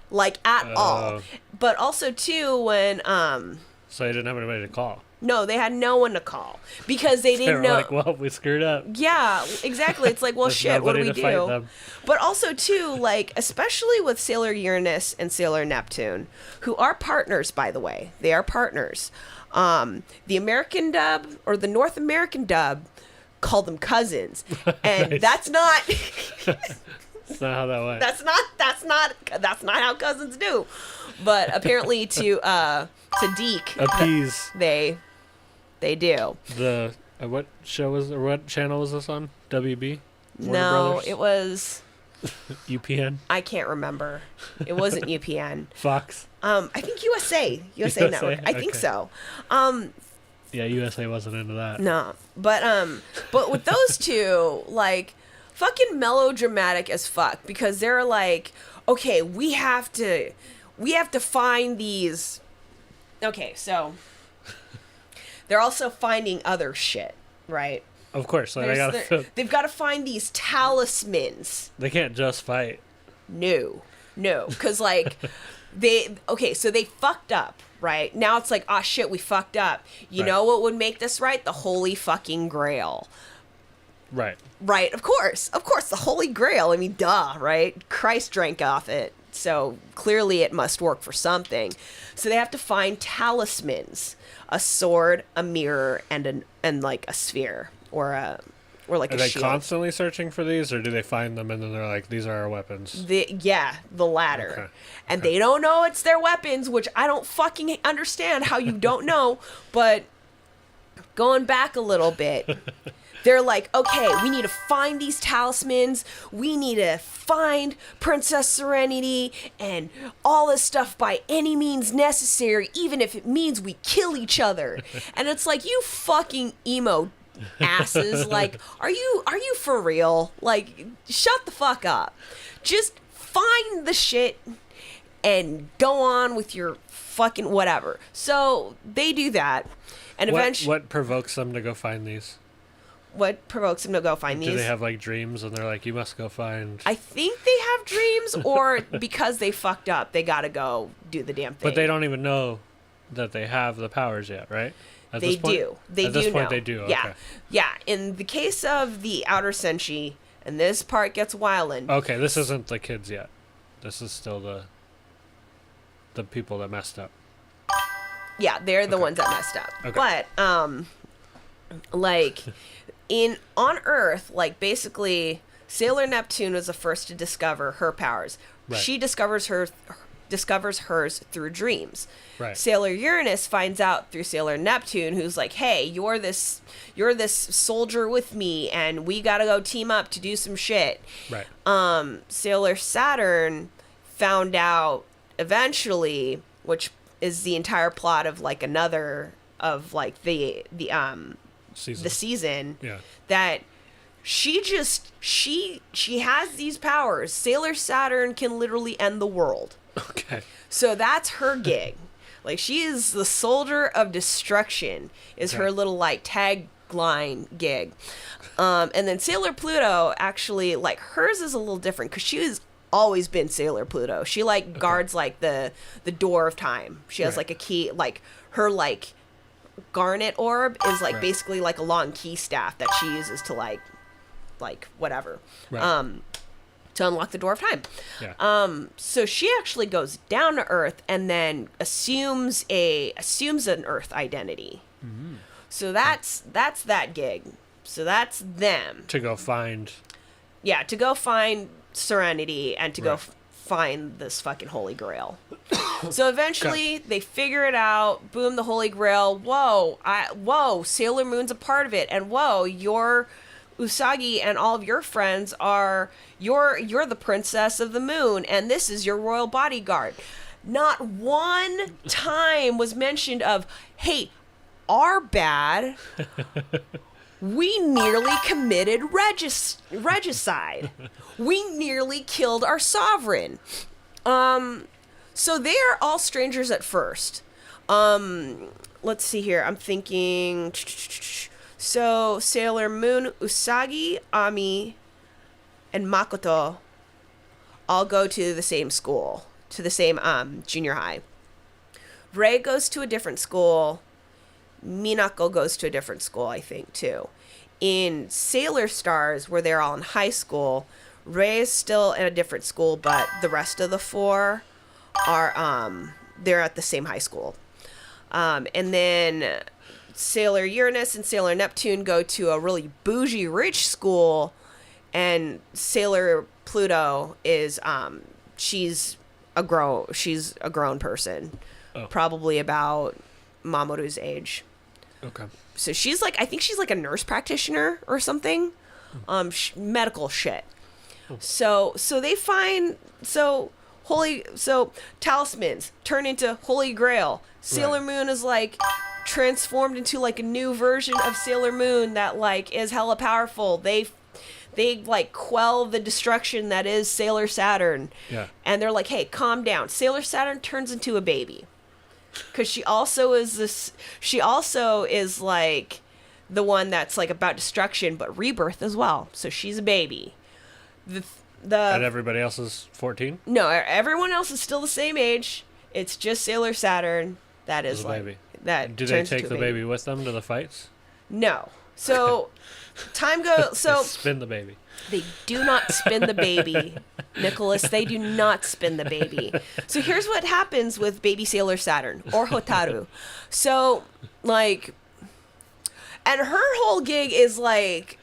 Like at all. But also too when so they didn't have anybody to call. No, they had no one to call because they didn't know. Like, well, we screwed up. Yeah, exactly. It's like, well, shit, what do we do? But also, too, like, especially with Sailor Uranus and Sailor Neptune, who are partners, by the way. They are partners. The American dub, or the North American dub, called them cousins. And Nice. That's not... That's not how that went. That's not how cousins do. But apparently to Deke... Appease. They do. The what show was or what channel was this on? WB? No, it was UPN? I can't remember. It wasn't UPN. Fox? I think USA Network. I think Okay. so. Yeah, USA wasn't into that. No, but with those two, like, fucking melodramatic as fuck, because they're like, okay, we have to find these. Okay, so they're also finding other shit, right? Of course, so They've got to find these talismans. they can't just fight. No, because like so they fucked up, right? Now it's like, ah, shit, we fucked up. You Right. know what would make this right? The Holy fucking Grail. Right. Right, of course, the Holy Grail. I mean, duh, right? Christ drank off it, so clearly it must work for something. So they have to find talismans: a sword, a mirror, and like a sphere or like Are a they shield. constantly searching for these, or do they find them and then they're like, these are our weapons? The latter. Okay. And they don't know it's their weapons, which I don't fucking understand how you don't know. But going back a little bit, they're like, okay, we need to find these talismans. We need to find Princess Serenity and all this stuff by any means necessary, even if it means we kill each other. And it's like, you fucking emo asses. Like, are you for real? Like, shut the fuck up. Just find the shit and go on with your fucking whatever. So they do that, and eventually, What provokes them to go find these? what provokes them to go find Do these? they have like dreams and they're like, you must go find? I think they have dreams, or because they fucked up, they gotta go do the damn thing. But they don't even know that they have the powers yet, right? At They this point? do. They At do this point, know. they do. Yeah, Okay. yeah. In the case of the Outer Senshi, and this part gets wildin'. Okay, this isn't the kids yet. This is still the people that messed up. Yeah, they're the Okay. ones that messed up. Okay. But like on Earth, like basically Sailor Neptune was the first to discover her powers. Right. She discovers hers through dreams. Right. Sailor Uranus finds out through Sailor Neptune, who's like, "Hey, you're this soldier with me, and we gotta go team up to do some shit." Right. Sailor Saturn found out eventually, which is the entire plot of like another of like the Season. the season, Yeah. that she has these powers. Sailor Saturn can literally end the world. Okay. So that's her gig. Like, she is the soldier of destruction is Okay. her little like tagline gig. And then Sailor Pluto, actually, like, hers is a little different because she has always been Sailor Pluto. She like guards like the door of time. She has Right. like a key, like her like garnet orb is like Right. basically like a long key staff that she uses to like whatever. Right. To unlock the door of time. Yeah. So she actually goes down to Earth and then assumes an Earth identity. Mm-hmm. So that's that gig. So that's them. To go find. Yeah, to go find Serenity and to go Right. find this fucking Holy Grail. So eventually they figure it out. Boom, the Holy Grail. Whoa, Sailor Moon's a part of it. And whoa, your Usagi and all of your friends are you're the princess of the moon, and this is your royal bodyguard. Not one time was mentioned of, hey, our bad. We nearly committed regicide. We nearly killed our sovereign. So they are all strangers at first. Let's see here. I'm thinking. So Sailor Moon, Usagi, Ami, and Makoto all go to the same school, to the same junior high. Rei goes to a different school. Minako goes to a different school, I think, too. In Sailor Stars, where they're all in high school, Rei is still in a different school, but the rest of the four are they're at the same high school. And then Sailor Uranus and Sailor Neptune go to a really bougie rich school, and Sailor Pluto is she's a grown person. Oh. Probably about Mamoru's age. Okay. So I think she's like a nurse practitioner or something. Medical shit. So they find talismans turn into Holy Grail. Sailor Right. Moon is like transformed into like a new version of Sailor Moon that like is hella powerful. They like quell the destruction that is Sailor Saturn. Yeah. And they're like, "Hey, calm down." Sailor Saturn turns into a baby. Cuz she also is like the one that's like about destruction but rebirth as well. So she's a baby. And everybody else is 14? No, everyone else is still the same age. It's just Sailor Saturn that is As a like baby. that. Do they turns take into the a baby with them to the fights? No. So time goes. So They spin the baby. they do not spin the baby, Nicholas. They do not spin the baby. So here's what happens with baby Sailor Saturn or Hotaru. So like, and her whole gig is like,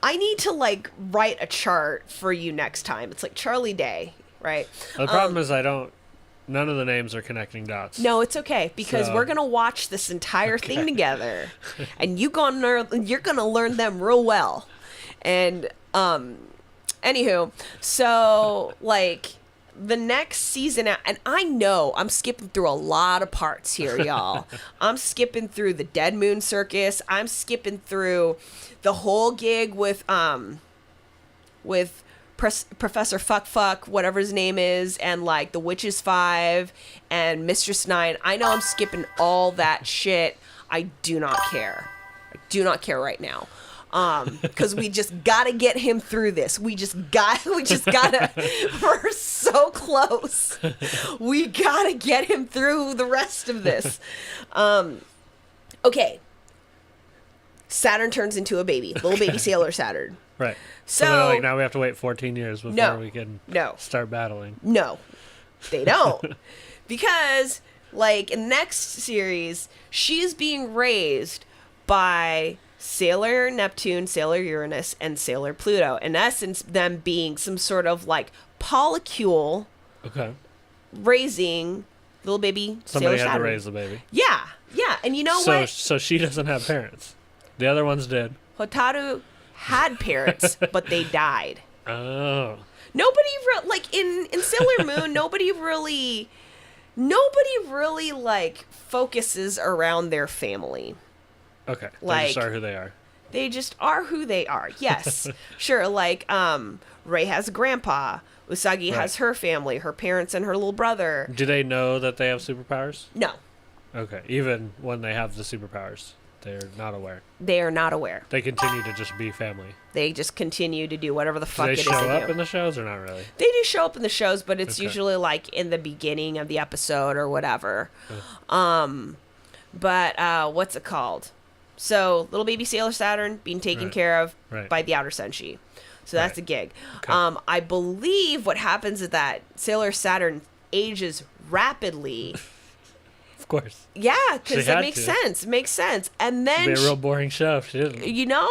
I need to like write a chart for you next time. It's like Charlie Day, right? The problem is none of the names are connecting dots. No, it's okay because So- we're gonna watch this entire thing together, and you're gonna learn them real well. And anywho, so like the next season, and I know I'm skipping through a lot of parts here, y'all. I'm skipping through the Dead Moon Circus. I'm skipping through the whole gig with Professor Fuck, whatever his name is, and like the Witches 5 and Mistress 9. I know I'm skipping all that shit. I do not care. I do not care right now. Because we just gotta get him through this. We just gotta, we're so close. We gotta get him through the rest of this. Okay. Saturn turns into a baby. Little baby Sailor Saturn. Right. So- they're like, now we have to wait 14 years before No. we can No. start battling. No, they don't. Because, like, in the next series, she's being raised by Sailor Neptune, Sailor Uranus, and Sailor Pluto. In essence, them being some sort of, like, polycule Okay. raising little baby Somebody Sailor had Saturn. to raise the baby. Yeah, yeah. And you know So what? so she doesn't have parents. The other ones did. Hotaru had parents, but they died. Oh. Nobody like in Sailor Moon, nobody really like focuses around their family. Okay. They Like- just are who they are. They just are who they are. Yes. Sure, like Rei has a grandpa, Usagi Right. has her family, her parents and her little brother. Do they know that they have superpowers? No, Okay. Even when they have the superpowers, they're not aware. they are not aware. They continue to just be family. They just continue to do whatever the Do fuck they it is show they up do. in the shows or not really? They do show up in the shows, but it's Okay. usually like in the beginning of the episode or whatever. But what's it called? So little baby Sailor Saturn being taken Right. care of Right. by the Outer Senshi. So that's Right. a gig. Okay. I believe what happens is that Sailor Saturn ages rapidly. Of course. Yeah, She because it had makes to. sense. It makes sense. And It'd be then a real boring show if she didn't. you know,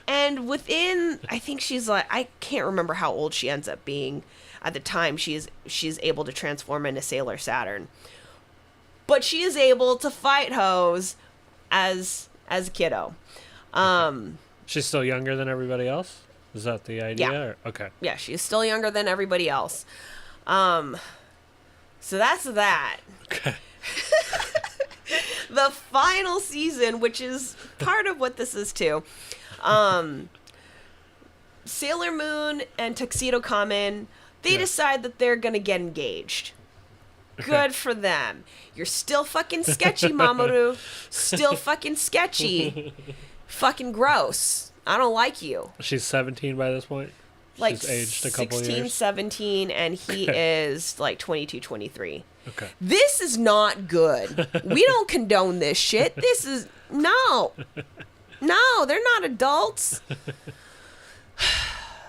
and within, I think she's like, I can't remember how old she ends up being at the time she's able to transform into Sailor Saturn, but she is able to fight hoes as a kiddo. She's still younger than everybody else? Is that the idea? Yeah. Or? Okay. Yeah, she's still younger than everybody else. So that's that. Okay. The final season, which is part of what this is too. Sailor Moon and Tuxedo Common, they Yeah. decide that they're gonna get engaged. Good for them. You're still fucking sketchy, Mamoru. Still fucking sketchy. Fucking gross. I don't like you. She's 17 by this point? Like She's aged a couple 16, years? 17, and he is like 22, 23. Okay. This is not good. We don't condone this shit. This is no, they're not adults.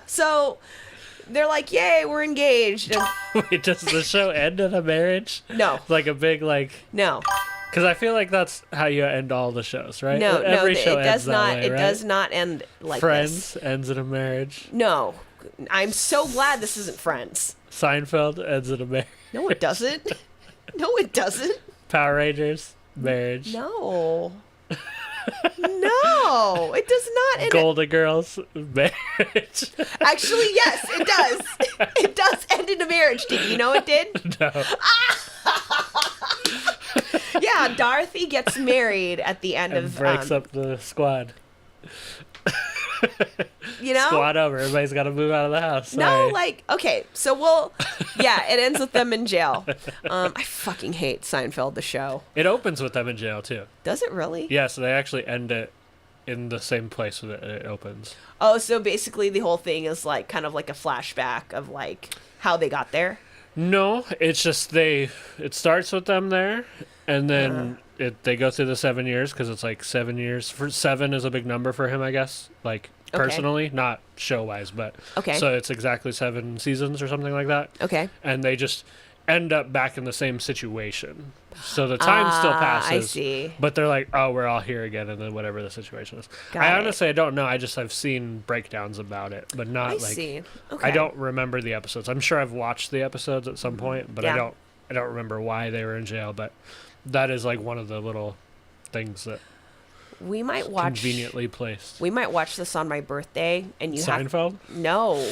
So they're like, "Yay, we're engaged." And Wait, does the show end in a marriage? no, Like a big, like... no, Because I feel like that's how you end all the shows, right? no, Every no. show It ends does not. that way, It right? does not end like Friends this. ends in a marriage. No, I'm so glad this isn't Friends. Seinfeld ends in a marriage. No, it doesn't. No, it doesn't. Power Rangers, marriage. No. No, it does not. And Golden Girls marriage. actually, yes, it does. It does end in a marriage. Did you know it did? No. Yeah, Dorothy gets married at the end And of breaks up the squad. you know. Squad over. Everybody's got to move out of the house. No, Sorry. like, okay, so yeah, it ends with them in jail. I fucking hate Seinfeld, the show. It opens with them in jail too. Does it really? Yeah, so they actually end it in the same place that it opens. Oh, so basically the whole thing is like kind of like a flashback of like how they got there. No, it's just it starts with them there, and then they go through the 7 years because it's like 7 years. For 7 is a big number for him, I guess. Like Okay. personally, not show wise, but Okay. So it's exactly 7 seasons or something like that. Okay. And they just end up back in the same situation. So the time still passes. I see. But they're like, oh, we're all here again, and then whatever the situation is. Got I it. honestly, I don't know. I've seen breakdowns about it, but not I like. see. Okay. I don't remember the episodes. I'm sure I've watched the episodes at some point, but Yeah. I don't remember why they were in jail. But that is like one of the little things that We might watch. conveniently placed. We might watch this on my birthday, and you have Seinfeld. no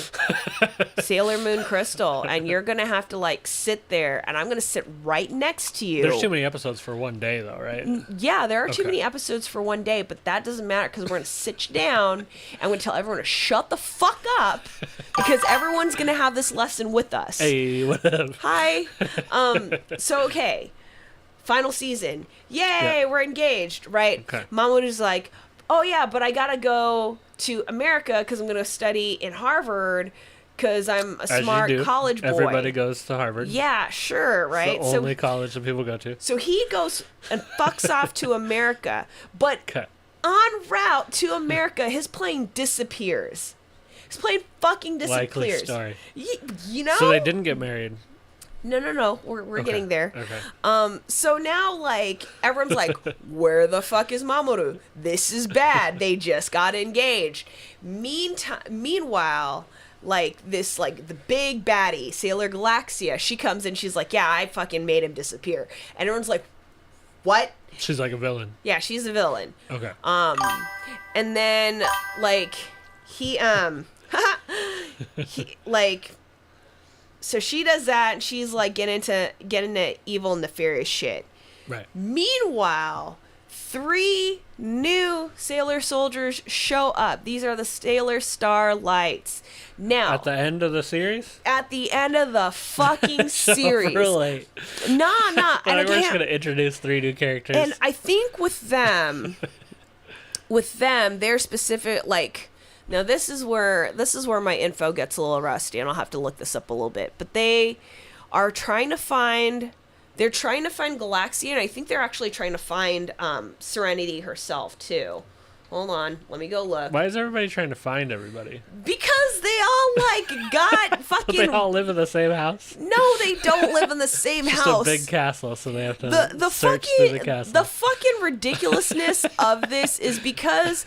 Sailor Moon Crystal, and you're gonna have to like sit there, and I'm gonna sit right next to you. There's too many episodes for one day, though, right? Yeah, there are too Okay. many episodes for one day, but that doesn't matter because we're going to sit you down and we're going to tell everyone to shut the fuck up because everyone's going to have this lesson with us. Hey, what up? Hi. So, okay. Final season. Yay, Yeah. we're engaged, right? Okay. Mamoru's like, oh, yeah, but I got to go to America because I'm going to study in Harvard because I'm a As you smart do. college boy. Everybody goes to Harvard. Yeah, sure, right? It's the only college that people go to. So he goes and fucks off to America, but Okay. en route to America, his plane disappears. His plane fucking Likely disappears. story. You know? So they didn't get married. No. We're Okay. getting there. Okay. So now, like, everyone's like, where the fuck is Mamoru? This is bad. They just got engaged. Meanwhile, like, this, like, the big baddie, Sailor Galaxia, she comes in, she's like, yeah, I fucking made him disappear. And everyone's like, what? She's like a villain. Yeah, she's a villain. Okay. And then, like, he, like, so she does that, and she's like getting into evil, nefarious shit. Right. Meanwhile, 3 new Sailor soldiers show up. These are the Sailor Starlights. Now, At the end of the series? at the end of the fucking series, Super late. nah, Like, and we're just again, going to introduce 3 new characters. and I think with them, they're specific. Like, now this is where my info gets a little rusty, and I'll have to look this up a little bit. But they are trying to find. They're trying to find Galaxia, and I think they're actually trying to find Serenity herself too. Hold on, let me go look. Why is everybody trying to find everybody? Because they all like got fucking. They all live in the same house? No, they don't live in the same Just house. a big castle, so they have to the search fucking through the castle. the fucking ridiculousness of this is because,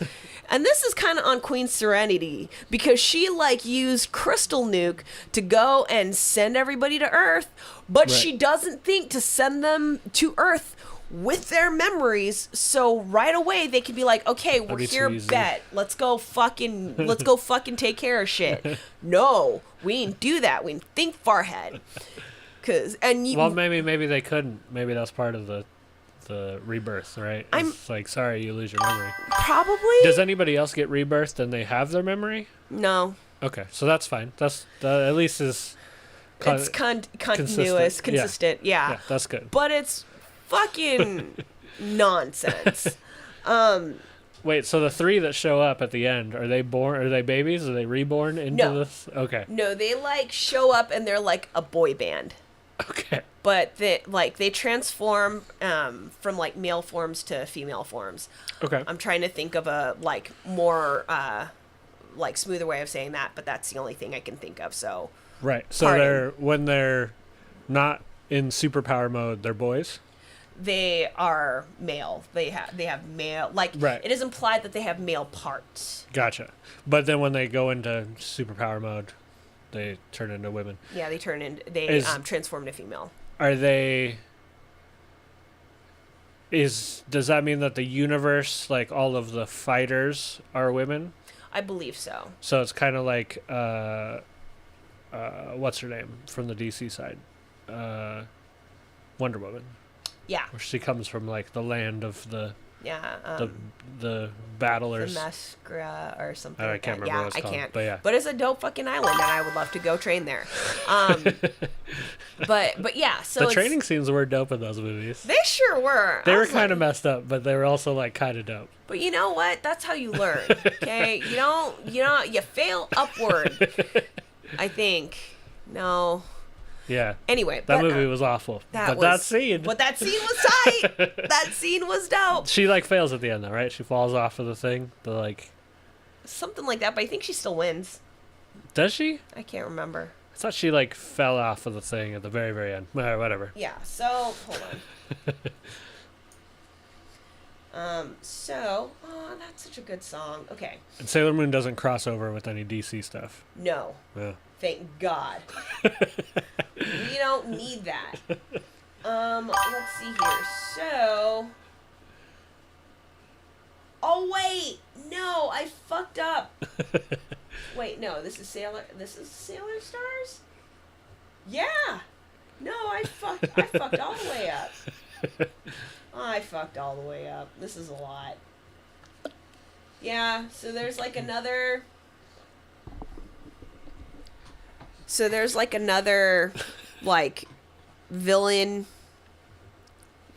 and this is kind of on Queen Serenity, because she like used Crystal Nuke to go and send everybody to Earth, but Right. she doesn't think to send them to Earth with their memories, so right away they can be like, okay, we're be too here, easy. bet, let's go fucking take care of shit. No, we didn't do that. We didn't think far ahead. Well, maybe they couldn't. Maybe that's part of the rebirth, right? It's like, sorry, you lose your memory. probably Does anybody else get rebirthed and they have their memory? no. Okay, so that's fine. That's at least is. It's continuous, consistent, yeah. Yeah, that's good. But it's fucking nonsense. Wait, so the 3 that show up at the end, are they born? Are they babies? Are they reborn into No. this? Okay. No, they like show up and they're like a boy band. Okay. But they transform from like male forms to female forms. Okay. I'm trying to think of a like more like smoother way of saying that, but that's the only thing I can think of. So Right. So Pardon. when they're not in superpower mode, they're boys. they are male. They have male, like, Right. it is implied that they have male parts. Gotcha. But then when they go into superpower mode, they turn into women. Yeah, they turn in. They Is- transform to female. Are they? Does that mean that the universe, like all of the fighters, are women? I believe so. So it's kind of like what's her name from the DC side, Wonder Woman, Yeah. where she comes from like the land of the Yeah. the battlers. The Mescra or something. I like can't that. remember Yeah, what it's I called, can't. but yeah. But it's a dope fucking island, and I would love to go train there. But yeah, so The training scenes were dope in those movies. They sure were. They I were was kind of like, messed up, but they were also like kind of dope. But you know what? That's how you learn. Okay, you fail upward. I think. No. Yeah. Anyway, That movie was awful. But that scene. But that scene was tight. That scene was dope. She like fails at the end though, right? She falls off of the thing. The like. Something like that, but I think she still wins. Does she? I can't remember. I thought she like fell off of the thing at the very, very end. Whatever. Yeah, so hold on. Oh, that's such a good song. Okay. And Sailor Moon doesn't cross over with any DC stuff. No. Yeah. Thank God. We don't need that. Let's see here. So. Oh wait, no, I fucked up. Wait, no, this is Sailor Stars? Yeah. No, I fucked all the way up. I fucked all the way up. This is a lot. Yeah, so there's like another like villain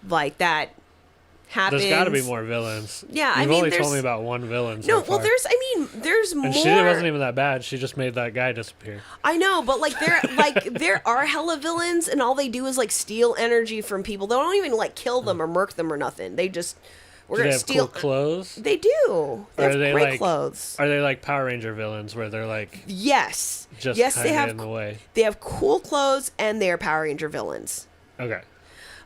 like that happens. There's got to be more villains. Yeah, You've only told me about one villain so far. there's more. And she wasn't even that bad. She just made that guy disappear. I know, but there are hella villains, and all they do is like steal energy from people. They don't even like kill them or murk them or nothing. They just Do they have cool clothes? They do. They have great like clothes. Are they like Power Ranger villains where they're like Yes. just yes, kind they of have in the way? They have cool clothes, and they are Power Ranger villains. Okay.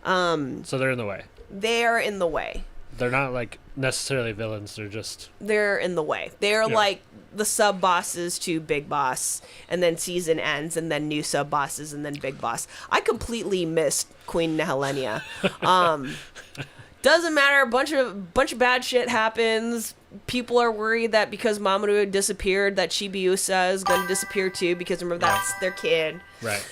So they're in the way. They are in the way. They're not like necessarily villains. They're in the way. They're like the sub bosses to Big Boss, and then season ends, and then new sub bosses, and then Big Boss. I completely missed Queen Nehelenia. Doesn't matter. Bunch of bad shit happens. People are worried that because Mamoru disappeared, that Chibiusa is going to disappear too, because remember that's their kid. Right.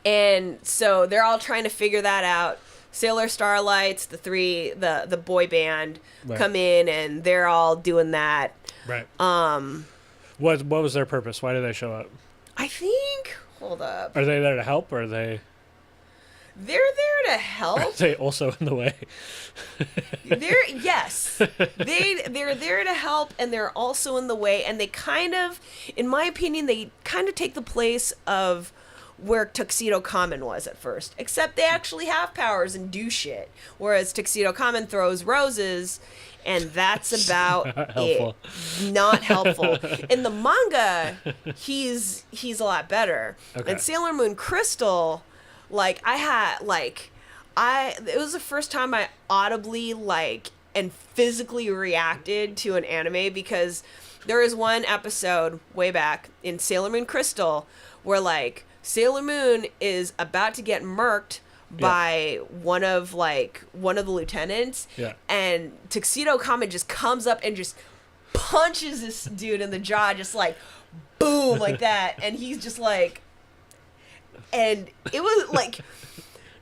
And so they're all trying to figure that out. Sailor Starlights, the boy band, come in, and they're all doing that. Right. What was their purpose? Why did they show up? I think. Hold up. Are they there to help, or are they? They're there to help. Are they also in the way? Yes. They're there to help, and they're also in the way, and they kind of, in my opinion, they kind of take the place of where Tuxedo Common was at first, except they actually have powers and do shit, whereas Tuxedo Common throws roses, and that's about it. Not helpful. In the manga, he's a lot better. Okay. And Sailor Moon Crystal, it was the first time I audibly and physically reacted to an anime, because there is one episode way back in Sailor Moon Crystal where Sailor Moon is about to get murked by one of the lieutenants, and Tuxedo Common just comes up and just punches this dude in the jaw, just boom, like that, and he's just and it was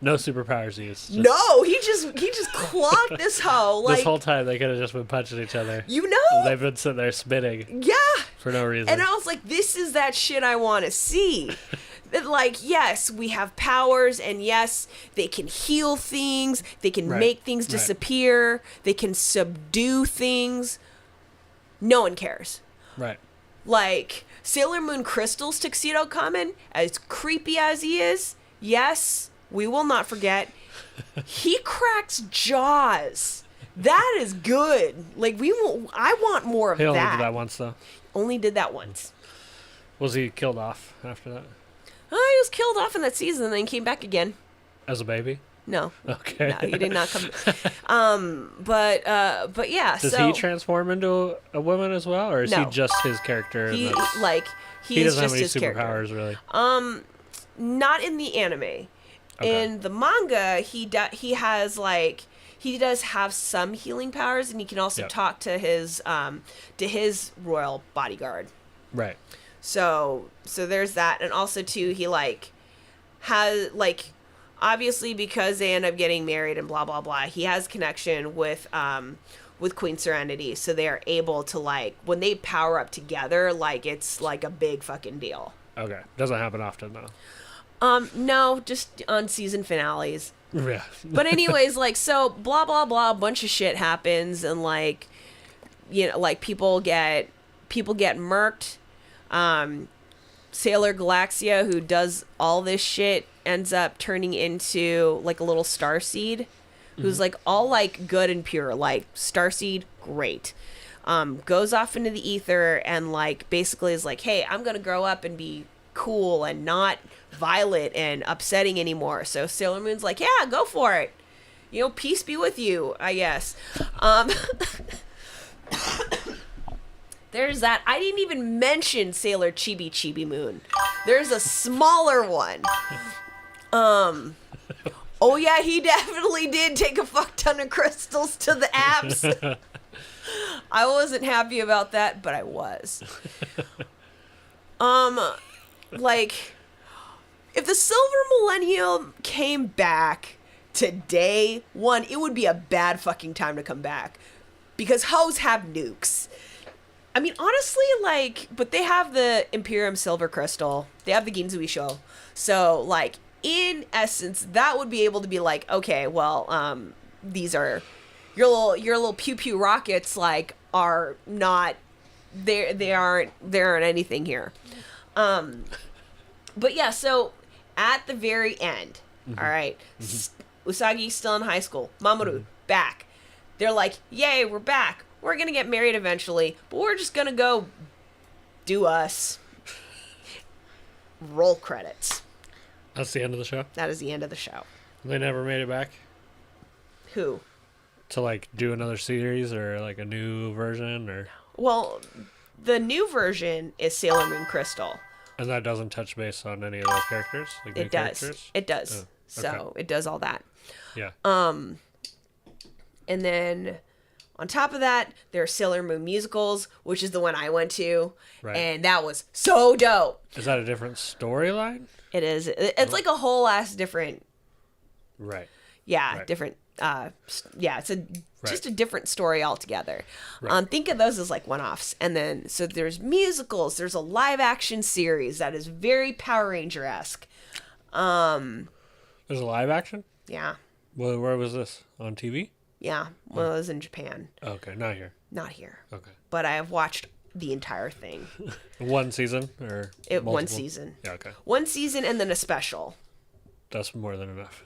no superpowers used. No, he just clocked this hoe. This whole time they could have just been punching each other. They've been sitting there spitting. Yeah. For no reason. And I was like, this is that shit I want to see. That yes, we have powers, and yes, they can heal things, they can make things disappear, they can subdue things. No one cares. Right. Sailor Moon Crystal's Tuxedo Common, as creepy as he is, yes, we will not forget, he cracks jaws. That is good. I want more of that. He only did that once, though. Only did that once. Was he killed off after that? He was killed off in that season and then came back again. As a baby? No. Okay. No, he did not come. But yeah. Does he transform into a woman as well, or is he just his character? He he is doesn't just have any his superpowers, character. really. Not in the anime. Okay. In the manga, he has like he does have some healing powers, and he can also Yep. talk to his royal bodyguard. Right. So there's that, and also too he like has like obviously because they end up getting married and blah blah blah. He has connection with Queen Serenity, so they are able to like when they power up together, like it's like a big fucking deal. Okay. Doesn't happen often though. No, just on season finales. Yeah. But anyways, like so blah blah blah, a bunch of shit happens, and like you know, like people get murked. Sailor Galaxia, who does all this shit, ends up turning into like a little starseed who's like all like good and pure, like starseed, great. Goes off into the ether and like basically is like, hey, I'm gonna grow up and be cool and not violent and upsetting anymore. So Sailor Moon's like, yeah, go for it. You know, peace be with you, I guess. There's that. I didn't even mention Sailor Chibi Chibi Moon. There's a smaller one. Oh yeah, he definitely did take a fuck ton of crystals to the abs. I wasn't happy about that, but I was. Like, if the Silver Millennium came back today, one, it would be a bad fucking time to come back. Because hoes have nukes. I mean, honestly, like, but they have the Imperium Silver Crystal. They have the Ginzui Sho. So, like, in essence, that would be able to be like, okay, well, these are your little pew pew rockets, like, are not they aren't anything here. But yeah, so at the very end, all right, Usagi's still in high school. Mamoru back. They're like, yay, we're back. We're gonna get married eventually, but we're just gonna go do us. Roll credits. That's the end of the show? That is the end of the show. They never made it back Who? to like do another series or like a new version or Well, the new version is Sailor Moon Crystal. and that doesn't touch base on any of those characters? Like new It does. characters? It does. Oh, So okay. it does all that. Yeah. And then on top of that, there are Sailor Moon musicals, which is the one I went to. Right. And that was so dope. Is that a different storyline? It is. It's like a whole ass different. Right. Yeah, Right. different. Yeah, it's just a Right. different story altogether. Right. Think of those as like one-offs, and then so there's musicals. There's a live-action series that is very Power Ranger-esque. There's a live action? Yeah, Where was this? On TV? yeah. Well, it was in Japan, Okay, not here. not here. Okay. But I have watched the entire thing. One season or One multiple? season. Yeah, okay. One season and then a special. That's more than enough.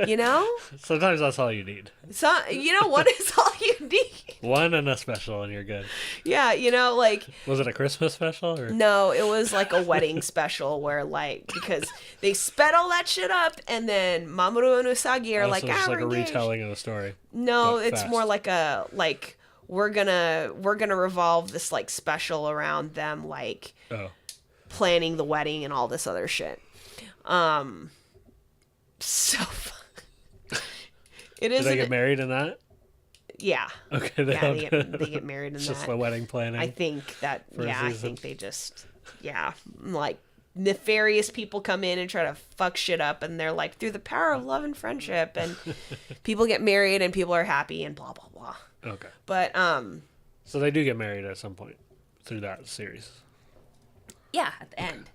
You know? Sometimes that's all you need. So you know what is all you need? One and a special and you're good. Yeah, you know, like Was it a Christmas special or no, it was like a wedding special where like because they sped all that shit up and then Mamoru and Usagi are Oh, like, so it's just we're like a engaged. retelling of the story? No, but it's fast. more like a like we're gonna revolve this like special around them like Oh. planning the wedding and all this other shit. So fun. It Did is. they get married in that? Yeah. Okay, Yeah, don't- they get married in It's just that. the wedding planning. I think that. for a Yeah, I season. think they just. Yeah, like nefarious people come in and try to fuck shit up, and they're like through the power of love and friendship, and people get married and people are happy and blah blah blah. Okay. But So they do get married at some point through that series. yeah, at the end,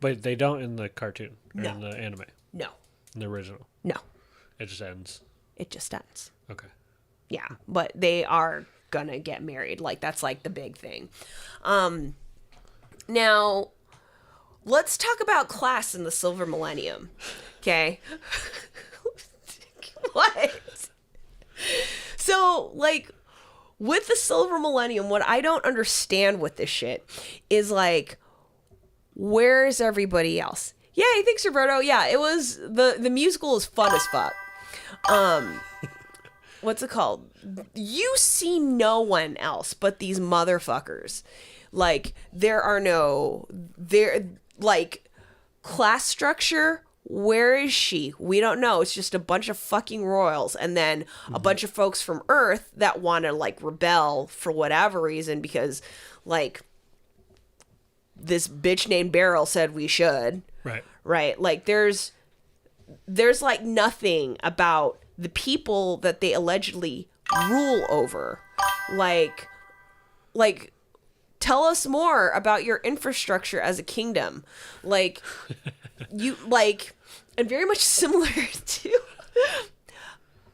But they don't in the cartoon or No. in the anime. no, In the original. no, It just ends. it just ends. Okay. Yeah, but they are gonna get married. Like that's like the big thing. Now let's talk about class in the Silver Millennium. Okay. What? So like with the Silver Millennium, what I don't understand with this shit is like, where's everybody else? Yay, thanks, Roberto. Yeah, it was the musical is fun as fuck. What's it called? You see no one else but these motherfuckers. Like, there like class structure Where is she? We don't know. It's just a bunch of fucking royals, and then a bunch of folks from Earth that want to like rebel for whatever reason because like this bitch named Beryl said we should. Right? Like there's like nothing about the people that they allegedly rule over. Like tell us more about your infrastructure as a kingdom. Like you like, and very much similar to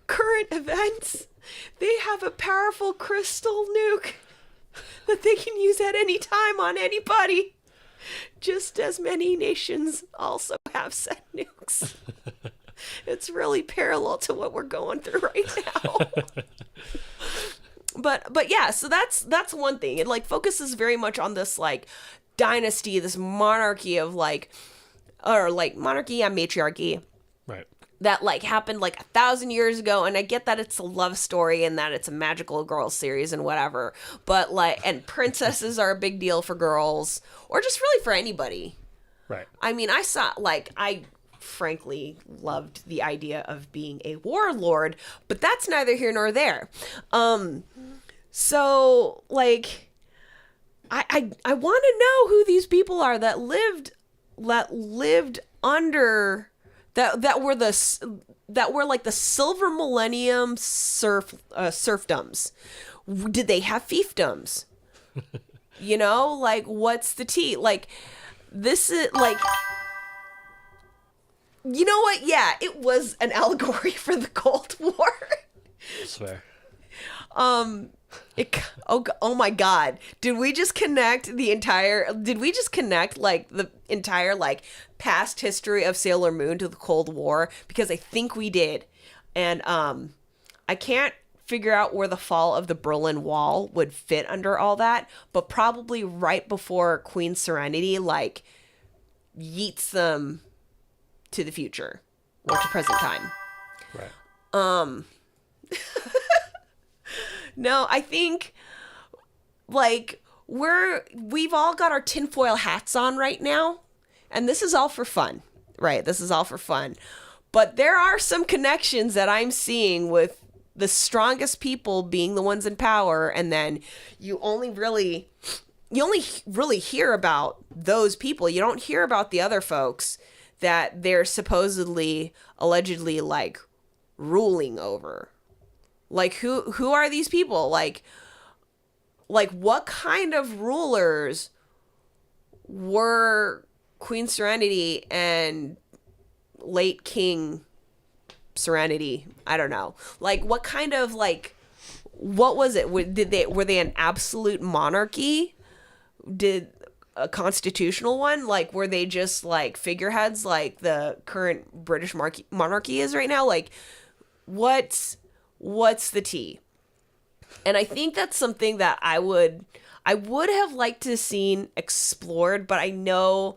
current events, they have a powerful crystal nuke that they can use at any time on anybody. Just as many nations also have said nukes. It's really parallel to what we're going through right now. But yeah, so that's one thing. It like focuses very much on this like dynasty, this monarchy of like, or like monarchy and matriarchy. Right. That like happened like 1,000 years ago, and I get that it's a love story and that it's a magical girl series and whatever, but like, and princesses are a big deal for girls or just really for anybody. Right. I mean, I frankly loved the idea of being a warlord, but that's neither here nor there. So like, I want to know who these people are that lived under that were like the silver millennium serfdoms. Did they have fiefdoms? You know, like what's the tea? Like this is like, you know what? Yeah, it was an allegory for the Cold War. I swear. Oh my God. Did we just connect like the entire like past history of Sailor Moon to the Cold War? Because I think we did. And I can't figure out where the fall of the Berlin Wall would fit under all that, but probably right before Queen Serenity like yeets them to the future or to present time. Right. No, I think like we've all got our tinfoil hats on right now, and this is all for fun, right? This is all for fun. But there are some connections that I'm seeing with the strongest people being the ones in power, and then you only really hear about those people. You don't hear about the other folks that they're allegedly like ruling over. Like who are these people? Like what kind of rulers were Queen Serenity and late King Serenity? I don't know. Like what kind of like, what was it? Were they an absolute monarchy? Did a constitutional one? Like were they just like figureheads like the current British monarchy is right now? Like what's the tea? And I think that's something that I would have liked to have seen explored, but I know,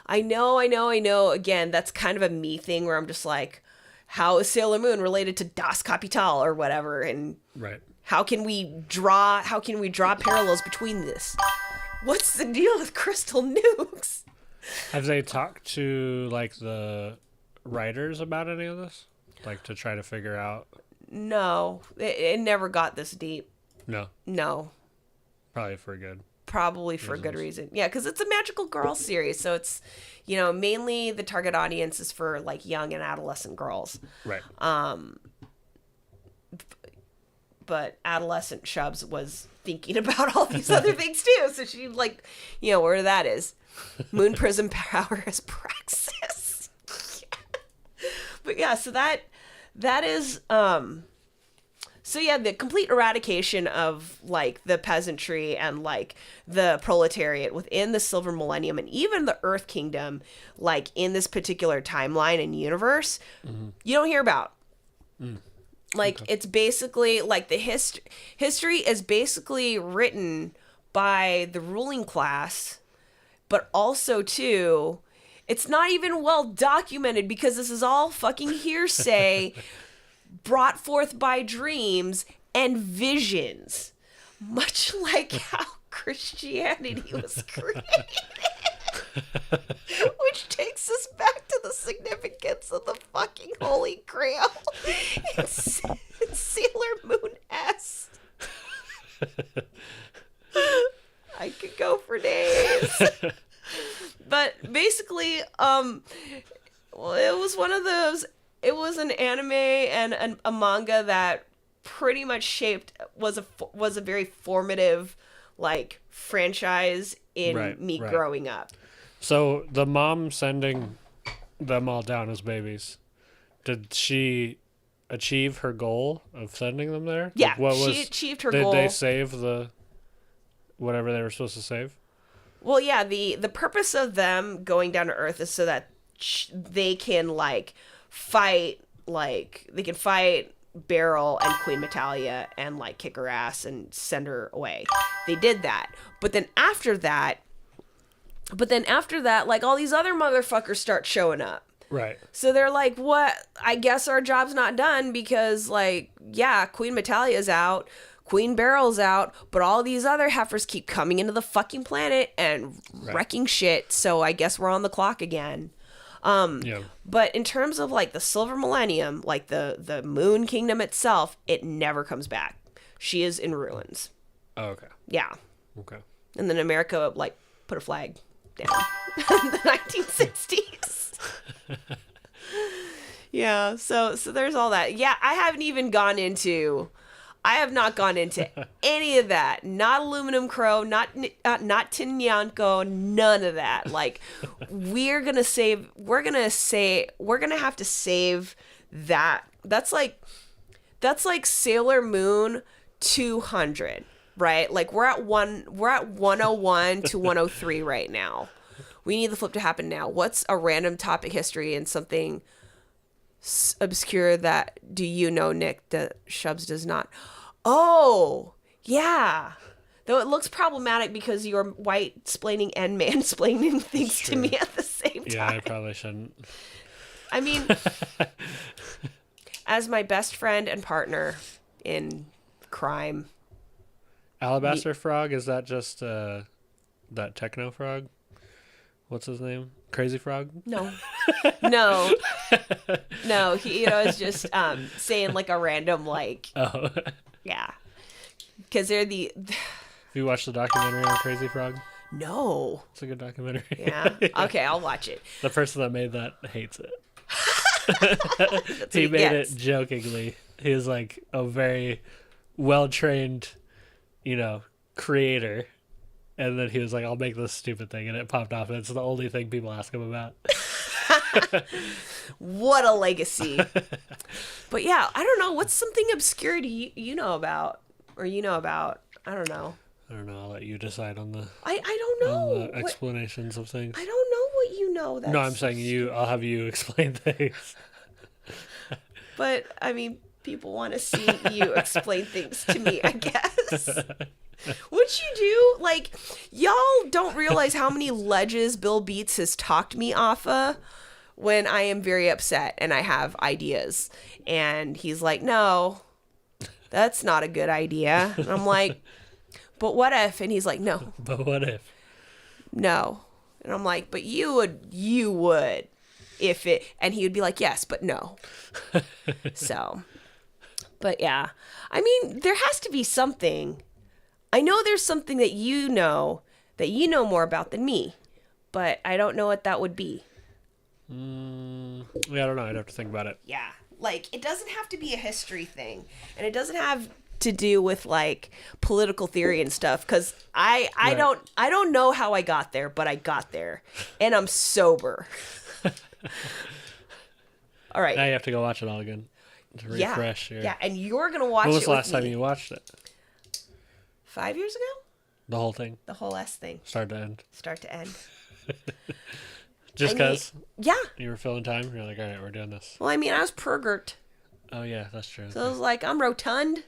again, that's kind of a me thing where I'm just like, how is Sailor Moon related to Das Kapital or whatever? And right. How can we draw parallels between this? What's the deal with crystal nukes? Have they talked to like the writers about any of this? Like to try to figure out? No, it never got this deep. No. Probably for good reason. Yeah, because it's a magical girl series, so it's, you know, mainly the target audience is for like young and adolescent girls. Right. But adolescent Shubs was thinking about all these other things too, so she like, you know, where that is. Moon Prism power as Praxis. But yeah, so that is so yeah, the complete eradication of like the peasantry and like the proletariat within the Silver Millennium and even the Earth Kingdom, like in this particular timeline and universe, you don't hear about. Like okay. It's basically like the history is basically written by the ruling class, but also too, it's not even well documented because this is all fucking hearsay brought forth by dreams and visions, much like how Christianity was created. Which takes us back to the significance of the fucking Holy Grail. It's Sailor Moon S. I could go for days. But basically, well, it was one of those. It was an anime and a manga that pretty much was a very formative, like, franchise in me growing up. So the mom sending them all down as babies, did she achieve her goal of sending them there? Yeah, she achieved her goal. Did they save whatever they were supposed to save? Well, yeah, the purpose of them going down to Earth is so that they can, like, fight Beryl and Queen Metalia and, like, kick her ass and send her away. They did that. But then after that, like, all these other motherfuckers start showing up. Right. So they're like, what? I guess our job's not done because, like, yeah, Queen Metalia's out, Queen Beryl's out, but all these other heifers keep coming into the fucking planet and wrecking shit. So I guess we're on the clock again. Yeah. But in terms of, like, the Silver Millennium, like the Moon Kingdom itself, it never comes back. She is in ruins. Oh, okay. Yeah. Okay. And then America, like, put a flag down in the 1960s. Yeah, so there's all that. Yeah, I have not gone into any of that. Not Aluminum Crow, not Tinyanko, none of that. Like, we're gonna have to save that. That's like Sailor Moon 200, right? Like, we're at 101 to 103 right now. We need the flip to happen now. What's a random topic history and something obscure that do you know, Nick, that Shubs does not? Oh, yeah. Though it looks problematic because you're white-splaining and man-splaining things to me at the same time. Yeah, I probably shouldn't. I mean, as my best friend and partner in crime. Alabaster Frog, is that just that techno frog? What's his name? Crazy Frog? No. He is just saying, like, a random, like, oh. Yeah. Because they're Have you watched the documentary on Crazy Frog? No. It's a good documentary. Yeah? Okay, I'll watch it. The person that made that hates it. He made it jokingly. He was like a very well-trained, creator. And then he was like, I'll make this stupid thing. And it popped off. And it's the only thing people ask him about. What a legacy. But yeah, I don't know. What's something obscure do you know about? Or you know about? I don't know. I'll let you decide on the... I don't know. On the explanations of things. I don't know what you know. No, I'm saying I'll have you explain things. But, I mean, people want to see you explain things to me, I guess. What you do, like, y'all don't realize how many ledges Bill Beats has talked me off of when I am very upset and I have ideas. And he's like, no, that's not a good idea. And I'm like, but what if? And he's like, no. But what if? No. And I'm like, but you would if it, and he would be like, yes, but no. So, but yeah, I mean, there has to be something. I know there's something that you know more about than me, but I don't know what that would be. Yeah, I don't know. I'd have to think about it. Yeah. Like, it doesn't have to be a history thing, and it doesn't have to do with, like, political theory and stuff, because I don't know how I got there, but I got there, and I'm sober. All right. Now you have to go watch it all again to refresh. Yeah, and you're going to watch it. When was the last time you watched it? 5 years ago? The whole thing? The whole S thing. Start to end. Just because? Yeah. You were filling time? You're like, all right, we're doing this. Well, I mean, I was pergert. Oh, yeah, that's true. So I was like, I'm rotund.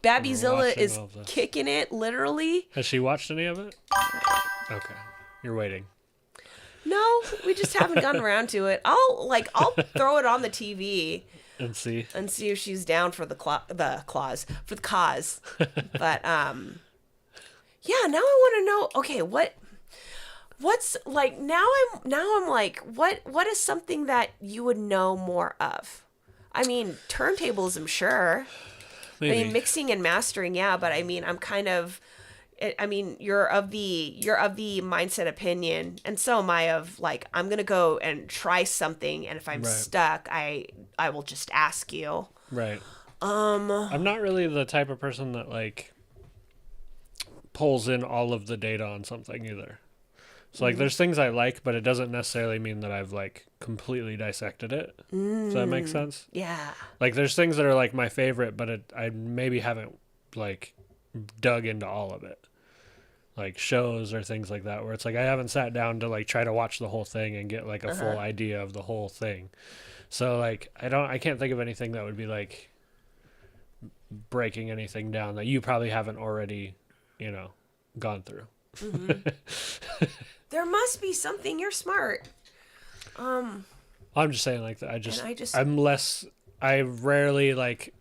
Babbyzilla is kicking it, literally. Has she watched any of it? Okay. You're waiting. No, we just haven't gotten around to it. I'll throw it on the TV and see if she's down for the cause. But yeah, now I want to know. Okay, what? What's like now I'm like, what is something that you would know more of? I mean, turntables, I'm sure. Maybe. I mean, mixing and mastering, yeah, but I mean, I'm kind of I mean, you're of the mindset opinion, and so am I, of like, I'm gonna go and try something, and if I'm Right. stuck, I will just ask you. Right. I'm not really the type of person that like pulls in all of the data on something either. So like there's things I like, but it doesn't necessarily mean that I've like completely dissected it. Does that make sense? Yeah. Like there's things that are like my favorite, but I maybe haven't like dug into all of it. Like shows or things like that, where it's like I haven't sat down to like try to watch the whole thing and get like a full idea of the whole thing. So like I can't think of anything that would be like breaking anything down that you probably haven't already, gone through. There must be something. You're smart. I'm just saying like that. I rarely like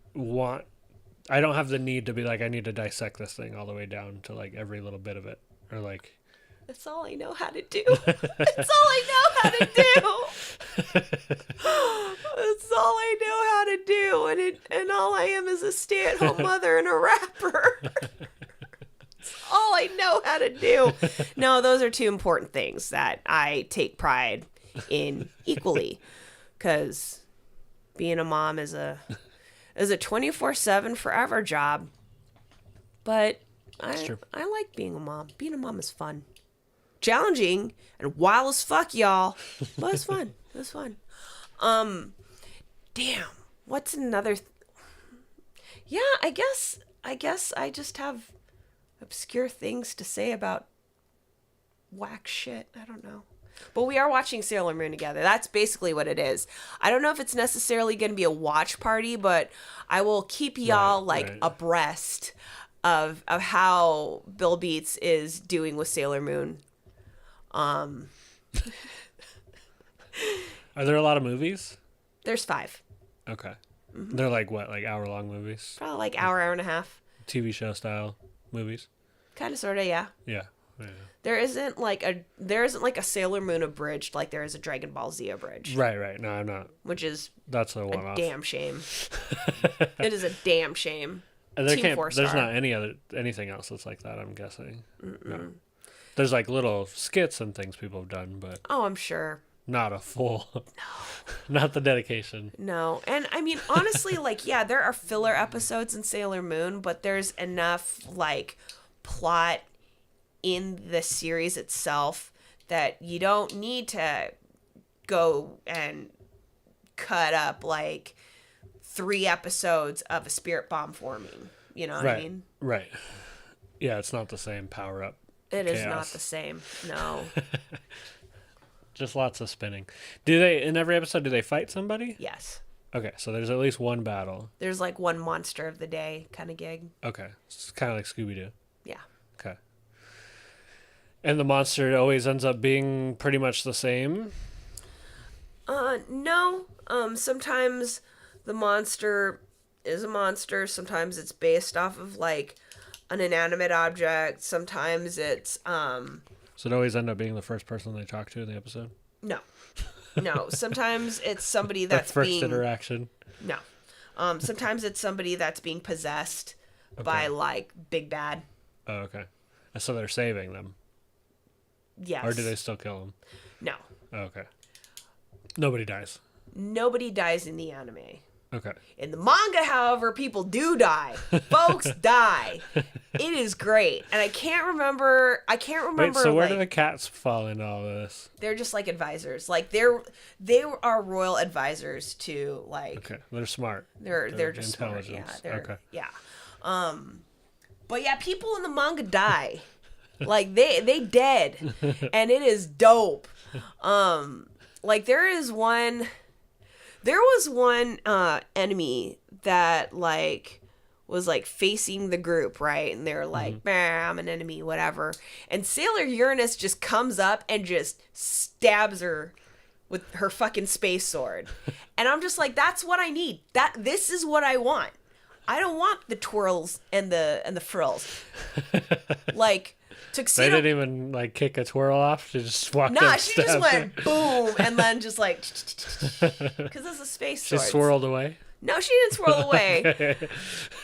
I don't have the need to be like, I need to dissect this thing all the way down to like every little bit of it, or like. That's all I know how to do. That's all I know how to do. That's all I know how to do, and all I am is a stay-at-home mother and a rapper. That's all I know how to do. No, those are two important things that I take pride in equally, because being a mom is a 24/7 forever job. But I like being a mom. Being a mom is fun. Challenging and wild as fuck, y'all. But it's fun. It's fun. Damn. What's another Yeah, I guess I just have obscure things to say about whack shit. I don't know. But we are watching Sailor Moon together. That's basically what it is. I don't know if it's necessarily going to be a watch party, but I will keep y'all abreast of how Bill Beats is doing with Sailor Moon. Are there a lot of movies? There's 5. Okay. They're like what, like hour-long movies? Probably like hour and a half. TV show style movies? Kind of, sort of, yeah. Yeah. There isn't like a Sailor Moon abridged like there is a Dragon Ball Z abridged. Right. No, I'm not. Which is that's a one-off. Damn shame. It is a damn shame. And there's not anything else that's like that, I'm guessing. No. There's like little skits and things people have done, but oh, I'm sure. Not a full. No. Not the dedication. No. And I mean, honestly, like, yeah, there are filler episodes in Sailor Moon, but there's enough like plot in the series itself that you don't need to go and cut up like 3 episodes of a spirit bomb forming. You know what I mean? Right. Yeah, it's not the same power up. It is not the same. No. Just lots of spinning. In every episode, do they fight somebody? Yes. Okay, so there's at least one battle. There's like one monster of the day kind of gig. Okay. It's kind of like Scooby-Doo. Yeah. Okay. And the monster always ends up being pretty much the same? No. Sometimes the monster is a monster. Sometimes it's based off of like an inanimate object. Sometimes it's So it always end up being the first person they talk to in the episode? No. Sometimes it's somebody that's first interaction. No. Sometimes it's somebody that's being possessed by like Big Bad. Oh, okay. So they're saving them. Yes. Or do they still kill them? No. Oh, okay. Nobody dies. Nobody dies in the anime. Okay. In the manga, however, people do die. Folks die. It is great. And I can't remember. Wait, so where do the cats fall in all this? They're just like advisors. Like they are royal advisors to like. Okay, they're smart. They're just smart. Yeah. Okay. Yeah. But yeah, people in the manga die. Like they dead, and it is dope. Like there was one enemy that like was like facing the group, right? And they're like, I'm an enemy, whatever. And Sailor Uranus just comes up and just stabs her with her fucking space sword. And I'm just like, that's what I need. This is what I want. I don't want the twirls and the frills. Like They Tuxedo. didn't even like kick a twirl off. She just walked Nah, up. she just went boom, and then just like, because it's a space She sword. swirled away. No, she didn't swirl away.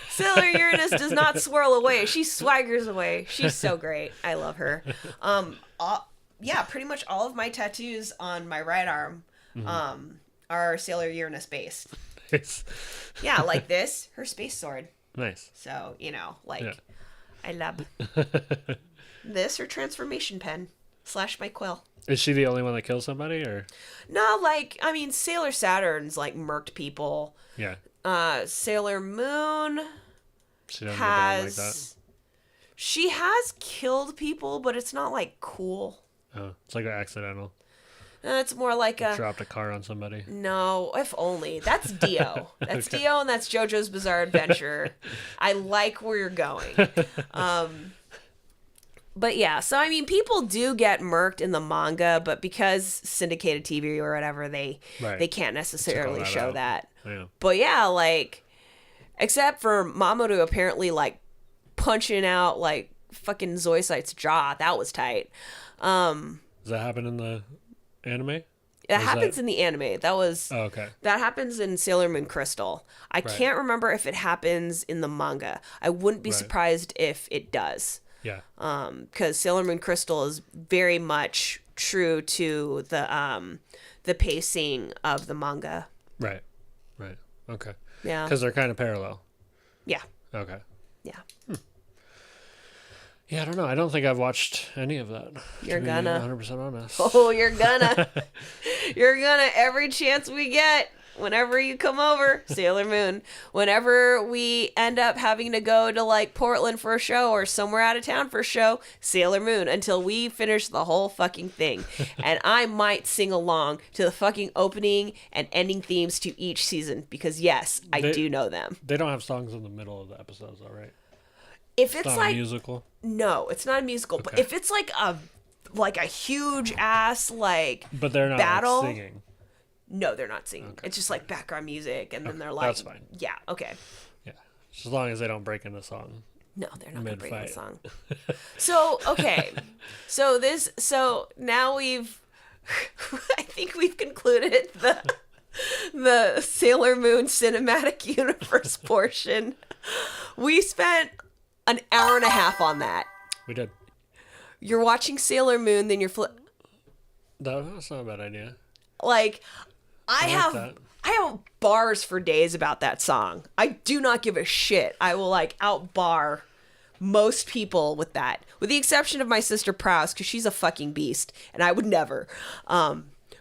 Sailor Uranus does not swirl away. She swaggers away. She's so great. I love her. Yeah, pretty much all of my tattoos on my right arm, are Sailor Uranus based. Yeah, like this, her space sword. Nice. So, like, Yeah. I love this, her transformation pen / my quill. Is she the only one that kills somebody, or? No, like, I mean, Sailor Saturn's, like, murked people. Yeah. Sailor Moon She doesn't get down like that. has... She has killed people, but it's not, like, cool. Oh, it's like an accidental. It's more like a... Dropped a car on somebody. No, if only. That's Dio. That's Dio, and that's JoJo's Bizarre Adventure. I like where you're going. But yeah, so I mean, people do get murked in the manga, but because syndicated TV or whatever, they can't necessarily show that. Yeah. But yeah, like, except for Mamoru apparently like punching out like fucking Zoisite's jaw. That was tight. Does that happen in the anime? It happens in the anime. That was Oh, okay. that happens in Sailor Moon Crystal. I can't remember if it happens in the manga. I wouldn't be surprised if it does. Yeah. Because Sailor Moon Crystal is very much true to the pacing of the manga. Right. Right. Okay. Yeah. Because they're kind of parallel. Yeah. Okay. Yeah. Yeah, I don't know. I don't think I've watched any of that. You're to gonna. be 100% honest. Oh, you're gonna. You're gonna every chance we get. Whenever you come over, Sailor Moon. Whenever we end up having to go to like Portland for a show or somewhere out of town for a show, Sailor Moon until we finish the whole fucking thing. And I might sing along to the fucking opening and ending themes to each season because yes, I do know them. They don't have songs in the middle of the episodes, all right? If it's Not like a musical. no, it's not a musical. But Okay. if it's like a huge ass like But they're not battle. like, singing. No, they're not singing. It's just like background music, and then they're like, that's fine. Yeah, okay. Yeah. Just as long as they don't break into song. No, they're not gonna break the Mid-fight. song. So okay, so now we've, I think we've concluded the Sailor Moon cinematic universe portion. We spent an hour and a half on that. We did. You're watching Sailor Moon, then you're That's not a bad idea. like, I like have. that. I have bars for days about that song. I do not give a shit. I will like outbar most people with that, with the exception of my sister Prowse, because she's a fucking beast, and I would never.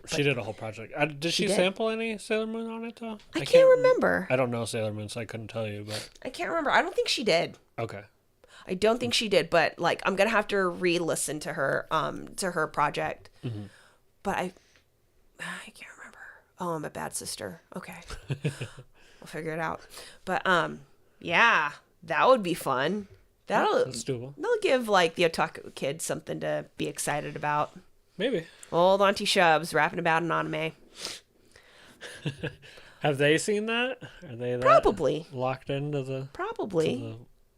She did a whole project. Did she did. sample any Sailor Moon on it, though? I can't remember. I don't know Sailor Moon, so I couldn't tell you, but... I can't remember. I don't think she did. Okay. I don't think she did, but like I'm gonna have to re-listen to her project. Mm-hmm. But I can't remember. Oh, I'm a bad sister. Okay, we'll figure it out. But yeah, that would be fun. That's doable. That'll give like the otaku kids something to be excited about. Maybe. Old Auntie Shubs rapping about an anime. Have they seen that? Are they that Probably. locked into the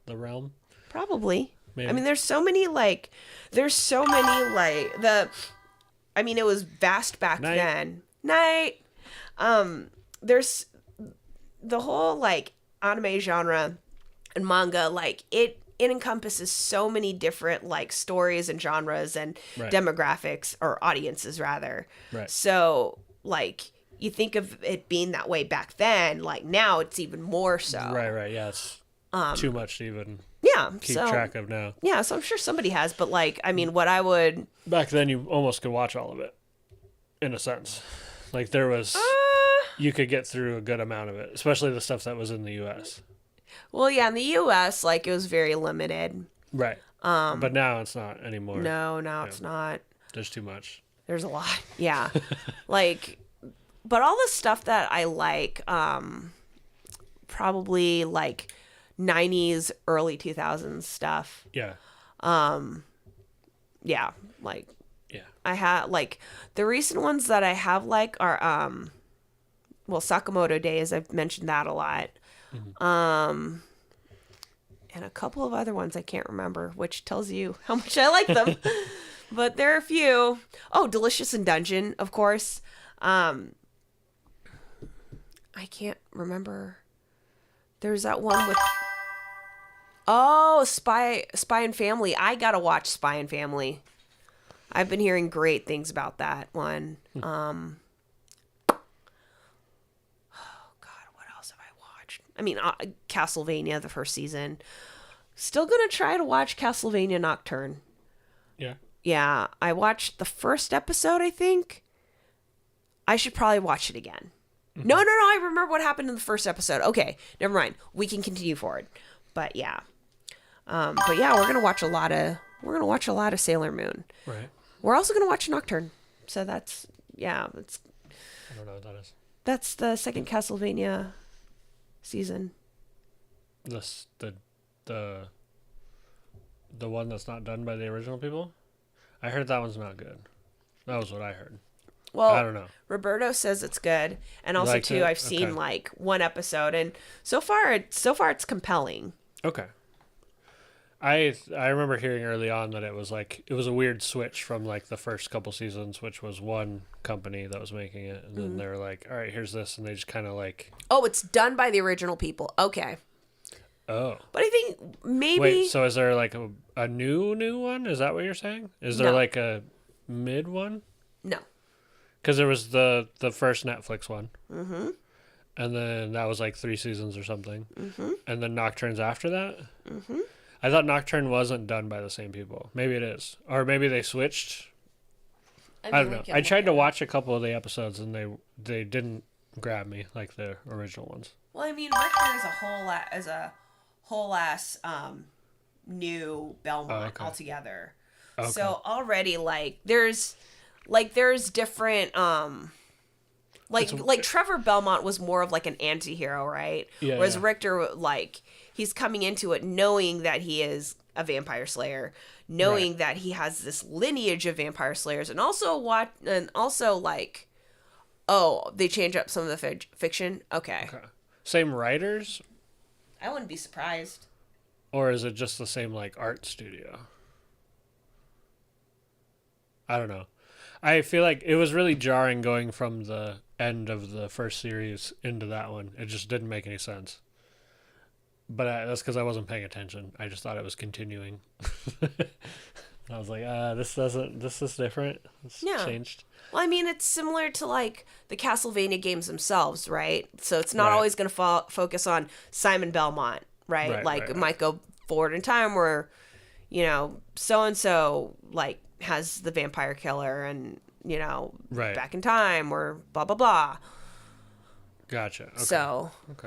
the realm? Probably. Maybe. I mean, there's so many like it was vast back Night. then. Night. There's the whole like anime genre and manga, like it encompasses so many different like stories and genres and Right. demographics or audiences rather. Right. So like you think of it being that way back then, like now it's even more so. Right. Yeah, it's too much to even Yeah. keep so track of now. yeah, so I'm sure somebody has, but like I mean what I would Back then, you almost could watch all of it, in a sense. Like, there was... you could get through a good amount of it, especially the stuff that was in the U.S. well, yeah, in the US, like it was very limited. Right. But now it's not anymore. No, it's not. There's too much. There's a lot. Yeah. like, but all the stuff that I like, probably like 90s, early 2000s stuff. Yeah. Yeah. Like, Yeah. I have, like, the recent ones that I have, like, are, Sakamoto Days. I've mentioned that a lot. Mm-hmm. and a couple of other ones I can't remember, which tells you how much I like them. But there are a few. Oh, Delicious in Dungeon, of course. I can't remember. There's that one with Spy and Family. I gotta watch Spy and Family. I've been hearing great things about that one. What else have I watched? I mean, Castlevania, the first season. Still gonna try to watch Castlevania Nocturne. Yeah. Yeah, I watched the first episode, I think. I should probably watch it again. Mm-hmm. No, I remember what happened in the first episode. Okay, never mind. We can continue forward. But yeah. We're gonna watch a lot of Sailor Moon. Right. We're also gonna watch Nocturne. So that's I don't know what that is. That's the second Castlevania season. The one that's not done by the original people? I heard that one's not good. That was what I heard. Well, I don't know. Roberto says it's good, and also Liked too, it? I've seen like one episode, and so far it's compelling. Okay. I remember hearing early on that it was a weird switch from like the first couple seasons, which was one company that was making it, and then they were like, "All right, here's this," and they just kind of like, "Oh, it's done by the original people." Okay. Oh. But I think maybe. Wait, so is there like a new one? Is that what you're saying? Is there like a mid one? No. Because there was the first Netflix one. Mm-hmm. And then that was like 3 seasons or something. Mm-hmm. And then Nocturne's after that? Mm-hmm. I thought Nocturne wasn't done by the same people. Maybe it is. Or maybe they switched. I don't know. I tried to watch a couple of the episodes and they didn't grab me like the original ones. Well, I mean, Richter is a whole ass new Belmont altogether. Okay. So already there's different like Trevor Belmont was more of like an anti-hero, right? Yeah, whereas Richter, he's coming into it knowing that he is a vampire slayer, knowing that he has this lineage of vampire slayers, and also they change up some of the fiction. Okay. Same writers? I wouldn't be surprised. Or is it just the same art studio? I don't know. I feel like it was really jarring going from the end of the first series into that one. It just didn't make any sense. But that's because I wasn't paying attention. I just thought it was continuing. I was like, this is different. It's changed. Well, I mean, it's similar to the Castlevania games themselves, right? So it's not always going to focus on Simon Belmont, right? It might go forward in time where, so-and-so has the vampire killer and, back in time or blah, blah, blah. Gotcha. Okay.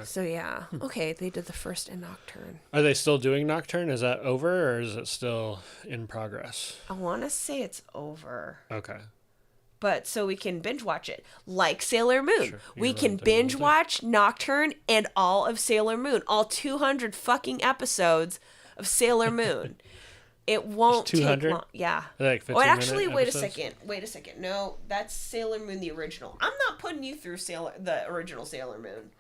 So yeah. Okay, they did the first in Nocturne. Are they still doing Nocturne? Is that over or is it still in progress? I want to say it's over. Okay. But so we can binge watch it like Sailor Moon. Sure. We can binge watch Nocturne and all of Sailor Moon, all 200 fucking episodes of Sailor Moon. It won't take long. Yeah. Like 15 actually, minute wait episodes? a second. No, that's Sailor Moon the original. I'm not putting you through the original Sailor Moon.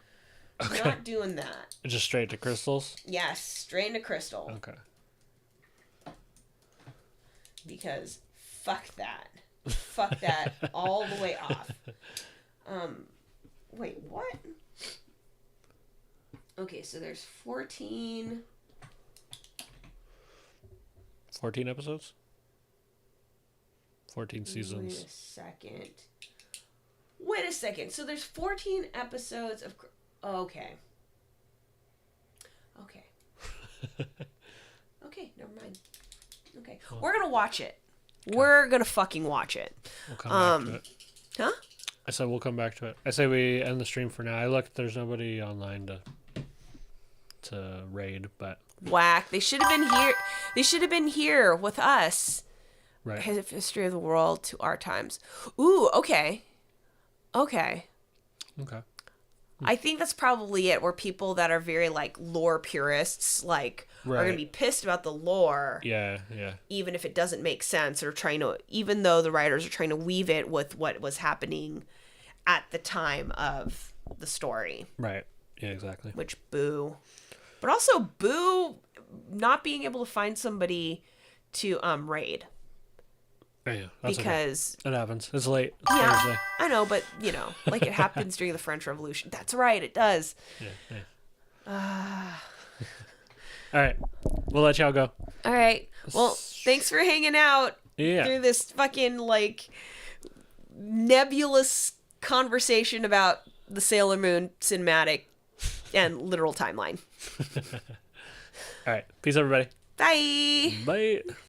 Okay. Not doing that. Just straight to crystals? Yes, straight into crystal. Okay. Because fuck that. Fuck that all the way off. Wait, what? Okay, so there's 14 episodes? 14 seasons. Wait a second. So there's 14 episodes of... Okay. Okay, never mind. Okay. Well, we're going to watch it. Okay. We're going to fucking watch it. We'll come back to it. Huh? I said we'll come back to it. I say we end the stream for now. I looked. There's nobody online to raid, but... Whack. They should have been here. They should have been here with us. Right. History of the world to our times. Ooh, okay. I think that's probably it, where people that are very lore purists are going to be pissed about the lore. Yeah. Even if it doesn't make sense, or even though the writers are trying to weave it with what was happening at the time of the story. Right. Yeah, exactly. Which boo. But also boo not being able to find somebody to raid Oh, yeah, that's okay. because It happens. It's late. It's yeah, Thursday. I know, but like it happens during the French Revolution. That's right, it does. Yeah. All right. We'll let y'all go. All right. Well, thanks for hanging out Yeah. through this fucking like nebulous conversation about the Sailor Moon cinematic and literal timeline. All right. Peace, everybody. Bye. Bye.